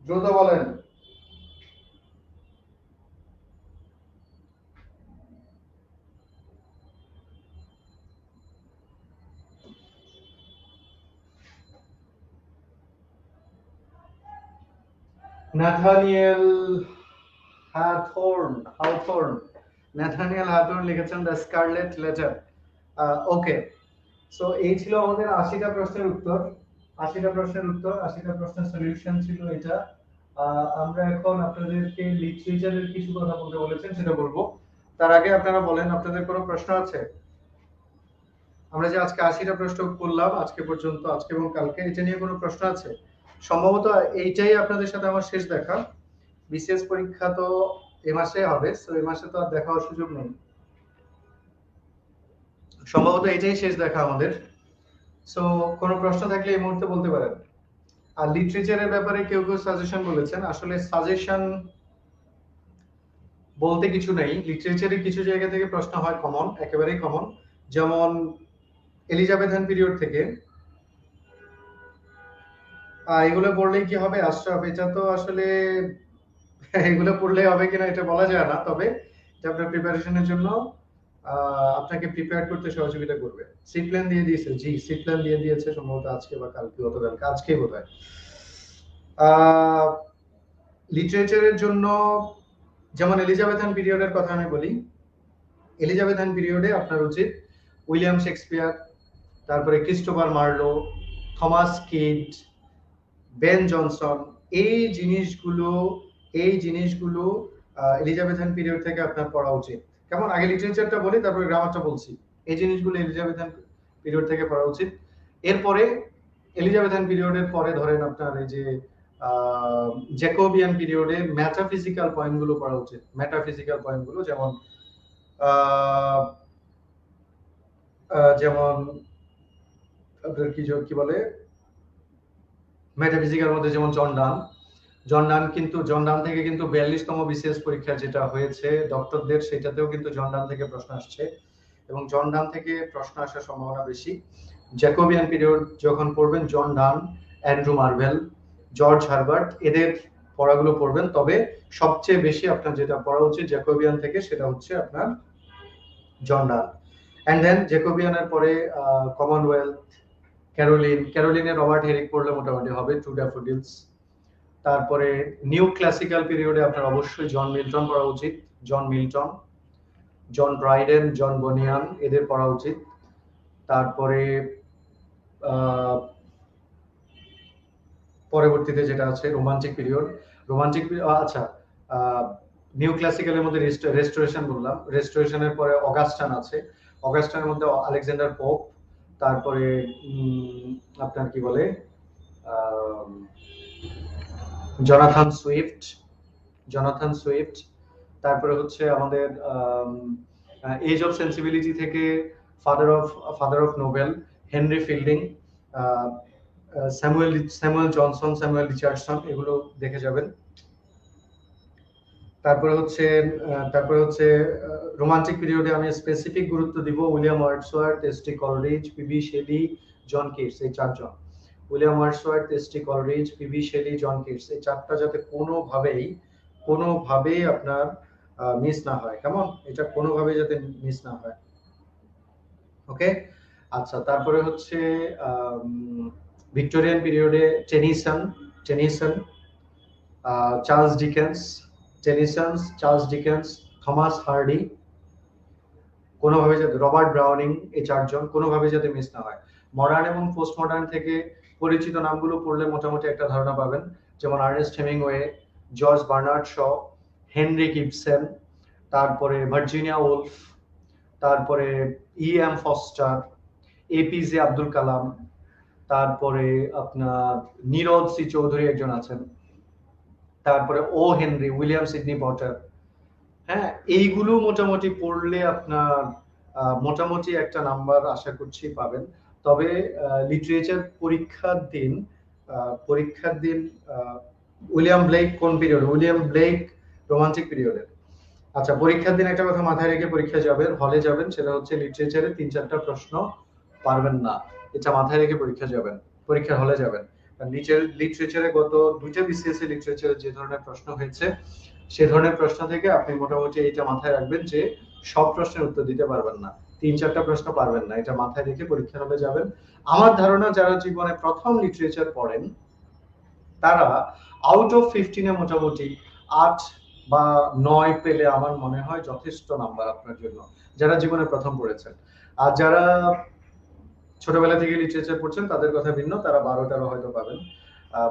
দ্রুত বলেন। Nathaniel Hawthorne. নাথানিয়েল হাথর্ন লিখেছেন the Scarlet Letter. Okay, so এই ছিল আমাদের 80টা প্রশ্নের উত্তর। 80টা প্রশ্নের উত্তর, 80টা প্রশ্নের সলিউশন ছিল এটা। আমরা এখন আপনাদেরকে লিটারেচারের কিছু কথা বলতে বলেছেন, সেটা বলবো। তার আগে আপনারা বলেন, আপনাদের কোনো প্রশ্ন আছে? আমরা যে আজকে 80টা প্রশ্ন করলাম আজকে পর্যন্ত, আজকে এবং কালকে, এটা নিয়ে কোনো প্রশ্ন আছে? সম্ভবত এইটাই আপনাদের সাথে আমার শেষ দেখা। বিসিএস পরীক্ষা তো এ মাসে হবে, সো এই মাসে তো আর দেখা হওয়ার সুযোগ নেই। সম্ভবত এটাই শেষ দেখা আমাদের। সো কোনো প্রশ্ন থাকলে এই মুহূর্তে বলতে পারেন। আর লিটারেচারের ব্যাপারে কেউ কেউ সাজেশন বলেছেন। আসলে সাজেশন বলতে কিছু নেই। লিটারেচারে কিছু জায়গা থেকে প্রশ্ন হয় কমন, একেবারেই কমন। যেমন এলিজাবেথান পিরিয়ড থেকে। এগুলো পড়লেই কি হবে আশরাফ? এটা তো আসলে এগুলো পড়লে হবে কিনা এটা বলা যায় না, তবে এটা আপনার প্রিপারেশনের জন্য আপনাকে প্রিপেয়ার করতে সহযোগিতা করবে। সি প্ল্যান দিয়ে দিয়েছে, জি সি প্ল্যান দিয়ে দিয়েছে সম্ভবত আজকে বা কালকে, গতকালকে, আজকেই বোধহয়। লিটারেচারের জন্য যেমন এলিজাবেথান পিরিয়ডের কথা আমি বলি। এলিজাবেথান পিরিয়ডে আপনার উচিত উইলিয়াম শেক্সপিয়ার, তারপরে Christopher Marlowe, Thomas kid, Ben Jonson, এই জিনিসগুলো এলিজাবেথান পিরিয়ড থেকে আপনার পড়া উচিত। কেমন? আগে লিটারেচারটা বলি, তারপরে গ্রামারটা বলছি। এই জিনিসগুলো এলিজাবেথান পিরিয়ড থেকে পড়া উচিত। এরপরে এলিজাবেথান পিরিয়ডের পরে ধরেন আপনার এই যে জ্যাকোবিয়ান পিরিয়ডে মেটাফিজিক্যাল পয়েন্টগুলো পড়া উচিত। মেটাফিজিক্যাল পয়েন্টগুলো যেমন যেমন আপনার কি বলে মেটাফিজিক্যাল মধ্যে, যেমন জন ডান থেকে কিন্তু 42তম বিসিএস পরীক্ষা যেটা হয়েছে ডক্টরদের, সেটাতেও কিন্তু জন ডান থেকে প্রশ্ন আসছে, এবং জন ডান থেকে প্রশ্ন আসার সম্ভাবনা বেশি। জ্যাকোবিয়ান পিরিয়ড যখন পড়বেন, জন ডান, অ্যান্ড্রু মার্ভেল, জর্জ হারবার্ট, এদের পড়াগুলো পড়বেন। তবে সবচেয়ে বেশি আপনার যেটা পড়া উচিত জ্যাকোবিয়ান থেকে, সেটা হচ্ছে আপনার জন ডান। অ্যান্ড দেন জ্যাকোবিয়ানের পরে কমনওয়েলথ, ক্যারোলিনের রবার্ট হেরিক পড়লে মোটামুটি হবে, টু ড্যাফোডিলস। তারপরে নিউ ক্লাসিক্যাল পিরিয়ডে আপনার অবশ্যই জন মিল্টন পড়া উচিত। জন মিল্টন, জন ব্রাইডেন, জন বনিয়ান, এদের পড়া উচিত। তারপরে পরবর্তীতে যেটা আছে রোমান্টিক পিরিয়ড। আচ্ছা, নিউ ক্লাসিক্যালের মধ্যে রেস্টোরেশন বললাম, রেস্টোরেশনের পরে অগাস্টান আছে, অগাস্টানের মধ্যে আলেকজান্ডার পোপ, তারপরে আপনার কি বলে জনাথন সুইফট, তারপরে হচ্ছে আমাদের এজ অফ সেন্সিবিলিটি থেকে father of Nobel, Henry fielding, Samuel Johnson, Samuel Richardson, এগুলো দেখে যাবেন। তারপরে হচ্ছে রোমান্টিক পিরিয়ডে আমি স্পেসিফিক গুরুত্ব দিব William Wordsworth, ST. Coleridge, PB. Shelley, John Keats, এই চারজন। William Wordsworth, ST. Coleridge, PB. Shelley, John Keats, এই চারটা যাতে কোনোভাবেই আপনার মিস না হয়, কেমন? এটা কোনোভাবেই যাতে মিস না হয়, ওকে? আচ্ছা, তারপরে হচ্ছে ভিক্টোরিয়ান পিরিয়ডে Tennyson, Charles Dickens, Thomas Hardy, কোনোভাবে যাতে রবার্ট ব্রাউনিং, এই চারজন কোনোভাবে যাতে মিস না হয়। মডার্ন এবং পোস্ট মডার্ন থেকে পরিচিত নামগুলো পড়লে মোটামুটি একটা ধারণা পাবেন, যেমন Ernest Hemingway, George Bernard Shaw, Henrik Ibsen, তারপরে ভার্জিনিয়া উলফ, তারপরে EM. Forster, APJ Abdul Kalam, তারপরে আপনার নীরজ সি চৌধুরী একজন আছেন, তারপরে O Henry, William Sydney Porter. হ্যাঁ, এইগুলো মোটামুটি পড়লে আপনার মোটামুটি একটা নাম্বার আশা করছি পাবেন। তবে লিটারেচার পরীক্ষার দিন উইলিয়াম ব্লেক কোন পিরিয়ড? উইলিয়াম ব্লেক রোমান্টিক পিরিয়ডের। আচ্ছা, পরীক্ষার দিন একটা কথা মাথায় রেখে পরীক্ষা যাবেন, হলে যাবেন, সেটা হচ্ছে লিটারেচারে 3-4টা প্রশ্ন পারবেন না, এটা মাথায় রেখে পরীক্ষার হলে যাবেন। লিটারেচারে গত 2টা বিসিএস লিটারেচারে যে ধরনের প্রশ্ন হয়েছে, সে ধরনের প্রশ্ন থেকে আপনি মোটামুটি এইটা মাথায় রাখবেন যে সব প্রশ্নের উত্তর দিতে পারবেন না, 3-4টা প্রশ্ন পারবেন না, এটা মাথায় রেখে পরীক্ষার হলে যাবেন। আমার ধারণা যারা জীবনে প্রথম লিটারেচার পড়েন তারা আউট অফ 15-এ মোটামুটি 8 বা 9 পেলে আমার মনে হয় যথেষ্ট নাম্বার আপনার জন্য, যারা জীবনে প্রথম পড়েছেন। আর যারা ছোটবেলা থেকে লিটারেচার পড়ছেন তাদের কথা ভিন্ন, তারা 12-13 হয়তো পাবেন,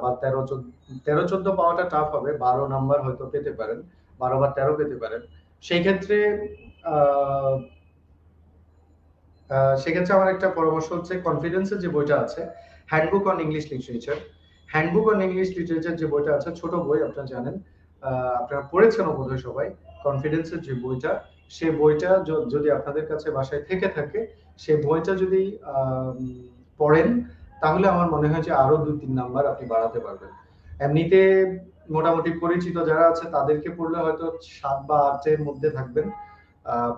বা 13-14 পাওয়াটা টাফ হবে, 12 নাম্বার হয়তো পেতে পারেন, 12 বা 13 পেতে পারেন। সেই ক্ষেত্রে আমার একটা পরামর্শ হচ্ছে কনফিডেন্সের যে বইটা আছে, হ্যান্ডবুক অন ইংলিশ লিটারেচার যে বইটা আছে, ছোট বই, আপনারা জানেন, আপনারা পড়েছেন বোধহয় সবাই। কনফিডেন্সের যে বইটা, সেই বইটা যদি আপনাদের কাছে বাসায় থেকে থাকে, সেই বইটা যদি পড়েন, তাহলে আমার মনে হয় যে আরো 2-3 নাম্বার আপনি বাড়াতে পারবেন। এমনিতে মোটামুটি পরিচিত যারা আছে তাদেরকে পড়লে হয়তো 7 বা 8 এর মধ্যে থাকবেন,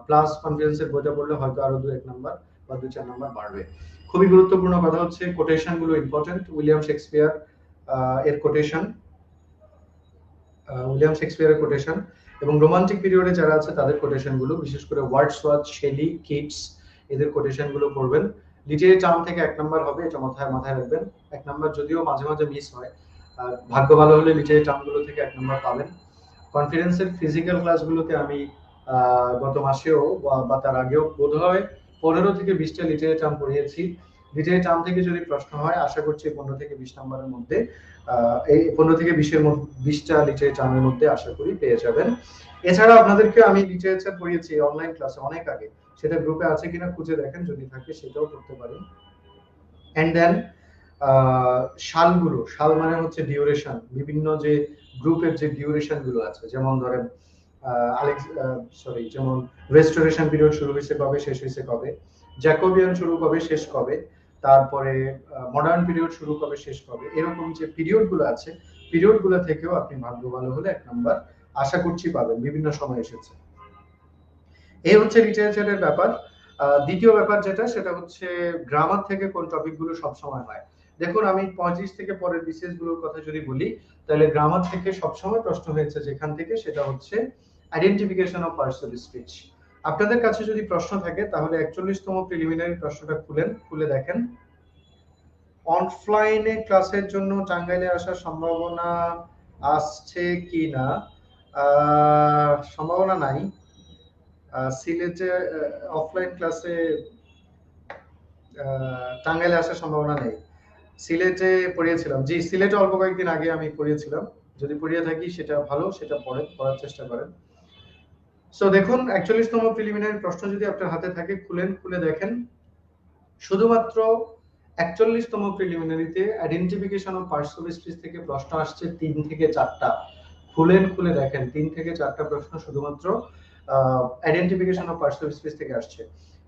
প্লাস কনফিডেন্সের বইটা পড়লে হয়তো আরো 2-1 নাম্বার বা 2-4 নাম্বার বাড়বে। খুবই গুরুত্বপূর্ণ কথা হচ্ছে কোটেশন গুলো ইম্পর্টেন্ট। উইলিয়াম শেক্সপিয়ার এর কোটেশন এবং রোমান্টিক পিরিয়ডে যারা আছে তাদের কোটেশন গুলো, বিশেষ করে ওয়ার্ডসওয়ার্থ, শেলি, কিটস, এদের কোটেশন গুলো পড়বেন। লিটারি টার্ম থেকে 1 নাম্বার হবে, এটা মাথায় রাখবেন। 1 নাম্বার যদিও মাঝে মাঝে মিস হয়, ভাগ্য ভালো হলে লিটারি টার্ম গুলো থেকে 1 নাম্বার পাবেন। কনফিডেন্সের ফিজিক্যাল ক্লাসগুলোতে আমি গত মাসেও বা তার আগেও বোধহয় 15 থেকে 20টা লিটারি টার্ম পড়িয়েছি। লিটারি টার্ম থেকে যদি প্রশ্ন হয়, আশা করছি 15 থেকে 20 নাম্বারের মধ্যে, এই 15 থেকে 20টা লিটারি টার্মের মধ্যে আশা করি পেয়ে যাবেন। এছাড়া আপনাদেরকে আমি লিটারেচার পড়িয়েছি অনলাইন ক্লাসে অনেক আগে, সেটা গ্রুপে আছে কিনা খুঁজে দেখেন, যদি থাকে সেটাও করতে পারেন। এন্ড দেন সাল মানে হচ্ছে ডিউরেশন, বিভিন্ন যে গ্রুপের যে ডিউরেশন গুলো আছে, যেমন ধরেন যেমন রেস্টোরেশন পিরিয়ড শুরু হয়েছে কবে, শেষ হয়েছে কবে, জ্যাকোবিয়ান শুরু কবে, শেষ কবে, তারপরে মডার্ন পিরিয়ড শুরু কবে, শেষ কবে, এরকম যে পিরিয়ড গুলো আছে, পিরিয়ড গুলো থেকেও আপনি ভাগ্য ভালো হলে 1 নাম্বার আশা করছি পাবেন, বিভিন্ন সময় এসেছে। এই হচ্ছে লিটারেচারের ব্যাপার। দ্বিতীয় ব্যাপার যেটা, সেটা হচ্ছে গ্রামার থেকে কোন টপিকগুলো সবসময় হয়। দেখুন, আমি 35 থেকে পরের বিসিএস গুলোর কথা যদি বলি, তাহলে গ্রামার থেকে সবসময় প্রশ্ন হয়েছে যেখান থেকে, সেটা হচ্ছে identification of parts of speech. আপনাদের কাছে যদি প্রশ্ন থাকে তাহলে 41তম প্রিলিমিনারি প্রশ্নটা খুলে দেখেন। অফলাইনে ক্লাসের জন্য টাঙ্গাইলে আসার সম্ভাবনা আসছে কি না? সম্ভাবনা নাই। সিলেটে অফলাইন ক্লাসে টাঙ্গাইলে আসার সম্ভাবনা নেই। সিলেটে পড়িয়েছিলাম, জি, সিলেটে অল্প কয়েকদিন আগে আমি পড়িয়েছিলাম। যদি পড়িয়ে থাকি সেটা ভালো, সেটা পড়ার চেষ্টা করেন। সো দেখুন, 41তম প্রিলিমিনারি প্রশ্ন যদি আপনার হাতে থাকে, খুলে দেখেন। শুধুমাত্র 41তম প্রিলিমিনারিতে identification of parts of speech থেকে প্রশ্ন আসছে 3 থেকে 4টা। খুলে দেখেন, 3 থেকে 4টা প্রশ্ন শুধুমাত্র identification of parts of speech থেকে আসছে,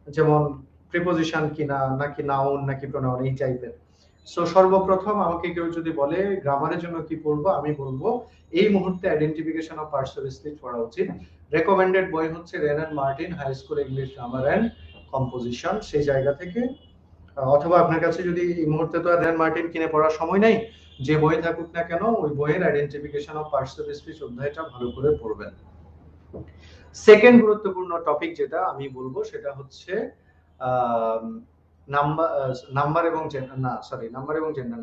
যেমন প্রিপোজিশন কিনা, নাকি নাউন, নাকি প্রোনাউন, এই টাইপের। সো সর্বপ্রথম আমাকে কেউ যদি বলে গ্রামারের জন্য কি পড়বো, আমি বলবো এই মুহূর্তে identification of parts of speech পড়া উচিত। রেকমেন্ডেড বই হচ্ছে Wren and Martin high school English grammar and composition. সেই জায়গা থেকে অথবা আপনার কাছে যদি এই মুহূর্তে তো রেন মার্টিন কিনে পড়ার সময় নাই, যে বই থাকুক না কেন ওই বইয়ের identification of parts of speech অধ্যায়টা ভালো করে পড়বেন। সেকেন্ড গুরুত্বপূর্ণ টপিক যেটা আমি বলবো সেটা হচ্ছে নাম্বার এবং জেন্ডার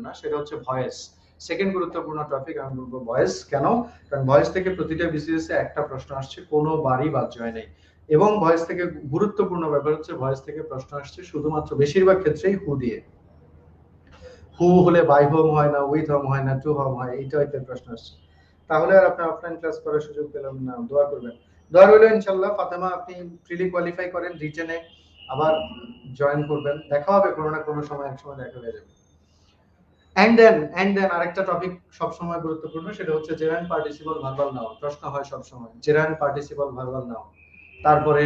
না, সেটা হচ্ছে ভয়েস। সেকেন্ড গুরুত্বপূর্ণ টপিক আমি বলবো ভয়েস। কেন? কারণ ভয়েস থেকে প্রতিটা বিসিএস এ একটা প্রশ্ন আসছে, কোনো বারই বাদ যায় নাই। এবং ভয়েস থেকে গুরুত্বপূর্ণ ব্যাপার হচ্ছে ভয়েস থেকে প্রশ্ন আসছে শুধুমাত্র বেশিরভাগ ক্ষেত্রেই হু দিয়ে। হু হলে বাই হোম হয় না, উইথ হোম হয় না, টু হোম হয়, এই টাইপের প্রশ্ন আসছে। তাহলে আর আপনি অফলাইন ক্লাস করার সুযোগ পেলাম না। দোয়া করবেন, দোয়া রইল ইনশাআল্লাহ। ফাতেমা আপনি ফ্রিলি কোয়ালিফাই করেন, রিটেনে আবার জয়েন করবেন, দেখা হবে কোনো না কোনো সময়, এক সময় দেখা হয়ে যাবে। এন্ড দেন আরেকটা টপিক সব সময় গুরুত্বপূর্ণ, সেটা হচ্ছে জেরান্ড পার্টিসিপল ভার্বাল নাউন। প্রশ্ন হয় সব সময় জেরান্ড পার্টিসিপল ভার্বাল নাউন। তারপরে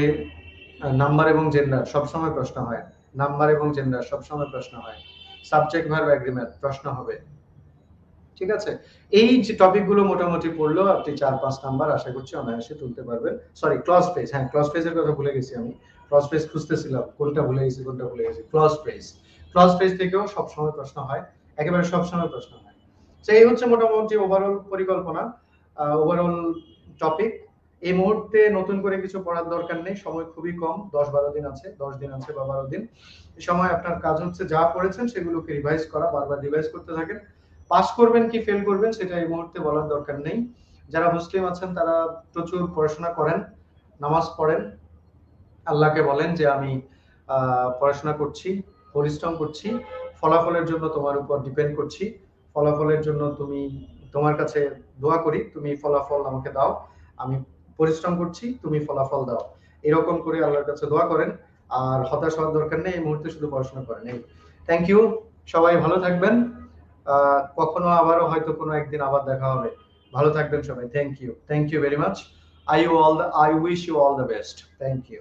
নাম্বার এবং জেন্ডার সব সময় প্রশ্ন হয়, নাম্বার এবং জেন্ডার সব সময় প্রশ্ন হয়। সাবজেক্ট ভার্ব এগ্রিমেন্ট প্রশ্ন হবে। ঠিক আছে, এই যে টপিকগুলো মোটামুটি পড়লেও আপনি 4-5 নাম্বার আশা করছি অনায়াসে তুলতে পারবেন। সরি, ক্লজ ফ্রেজ, হ্যাঁ ক্লজ ফ্রেজের কথা ভুলে গেছি আমি। ক্লজ ফ্রেজ খুঁজতেছিলাম, কোনটা ভুলে গেছি। ক্লজ ফ্রেজ থেকেও সব সময় প্রশ্ন হয়, একেবারে সব সময় প্রশ্ন হয়। তো এই হচ্ছে মোটামুটি ওভারঅল পরিকল্পনা, ওভারঅল টপিক। এই মুহূর্তে নতুন করে কিছু পড়ার দরকার নেই, সময় খুবই কম, 10-12 দিন আছে, 10 দিন আছে বা 12 দিন। এই সময় আপনার কাজ হচ্ছে যা পড়েছেন সেগুলোকে রিভাইজ করা, বারবার রিভাইজ করতে থাকেন। পাস করবেন কি ফেল করবেন সেটা এই মুহূর্তে বলার দরকার নেই। যারা মুসলিম আছেন তারা প্রচুর পড়াশোনা করেন, নামাজ পড়েন, আল্লাহকে বলেন যে আমি পড়াশোনা করছি, পরিশ্রম করছি, ফলাফলের জন্য তোমার উপর ডিপেন্ড করছি, ফলাফলের জন্য তুমি তোমার কাছে দোয়া করি, তুমি ফলাফল আমাকে দাও, আমি পরিশ্রম করছি, তুমি ফলাফল দাও, এরকম করে আল্লাহর কাছে দোয়া করেন। আর হতাশ হওয়ার দরকার নেই, এই মুহূর্তে শুধু পড়াশোনা করেন। এই থ্যাংক ইউ, সবাই ভালো থাকবেন। কখনো আবারও হয়তো কোনো একদিন আবার দেখা হবে। ভালো থাকবেন সবাই। Thank you very much. I wish you all the best. Thank you.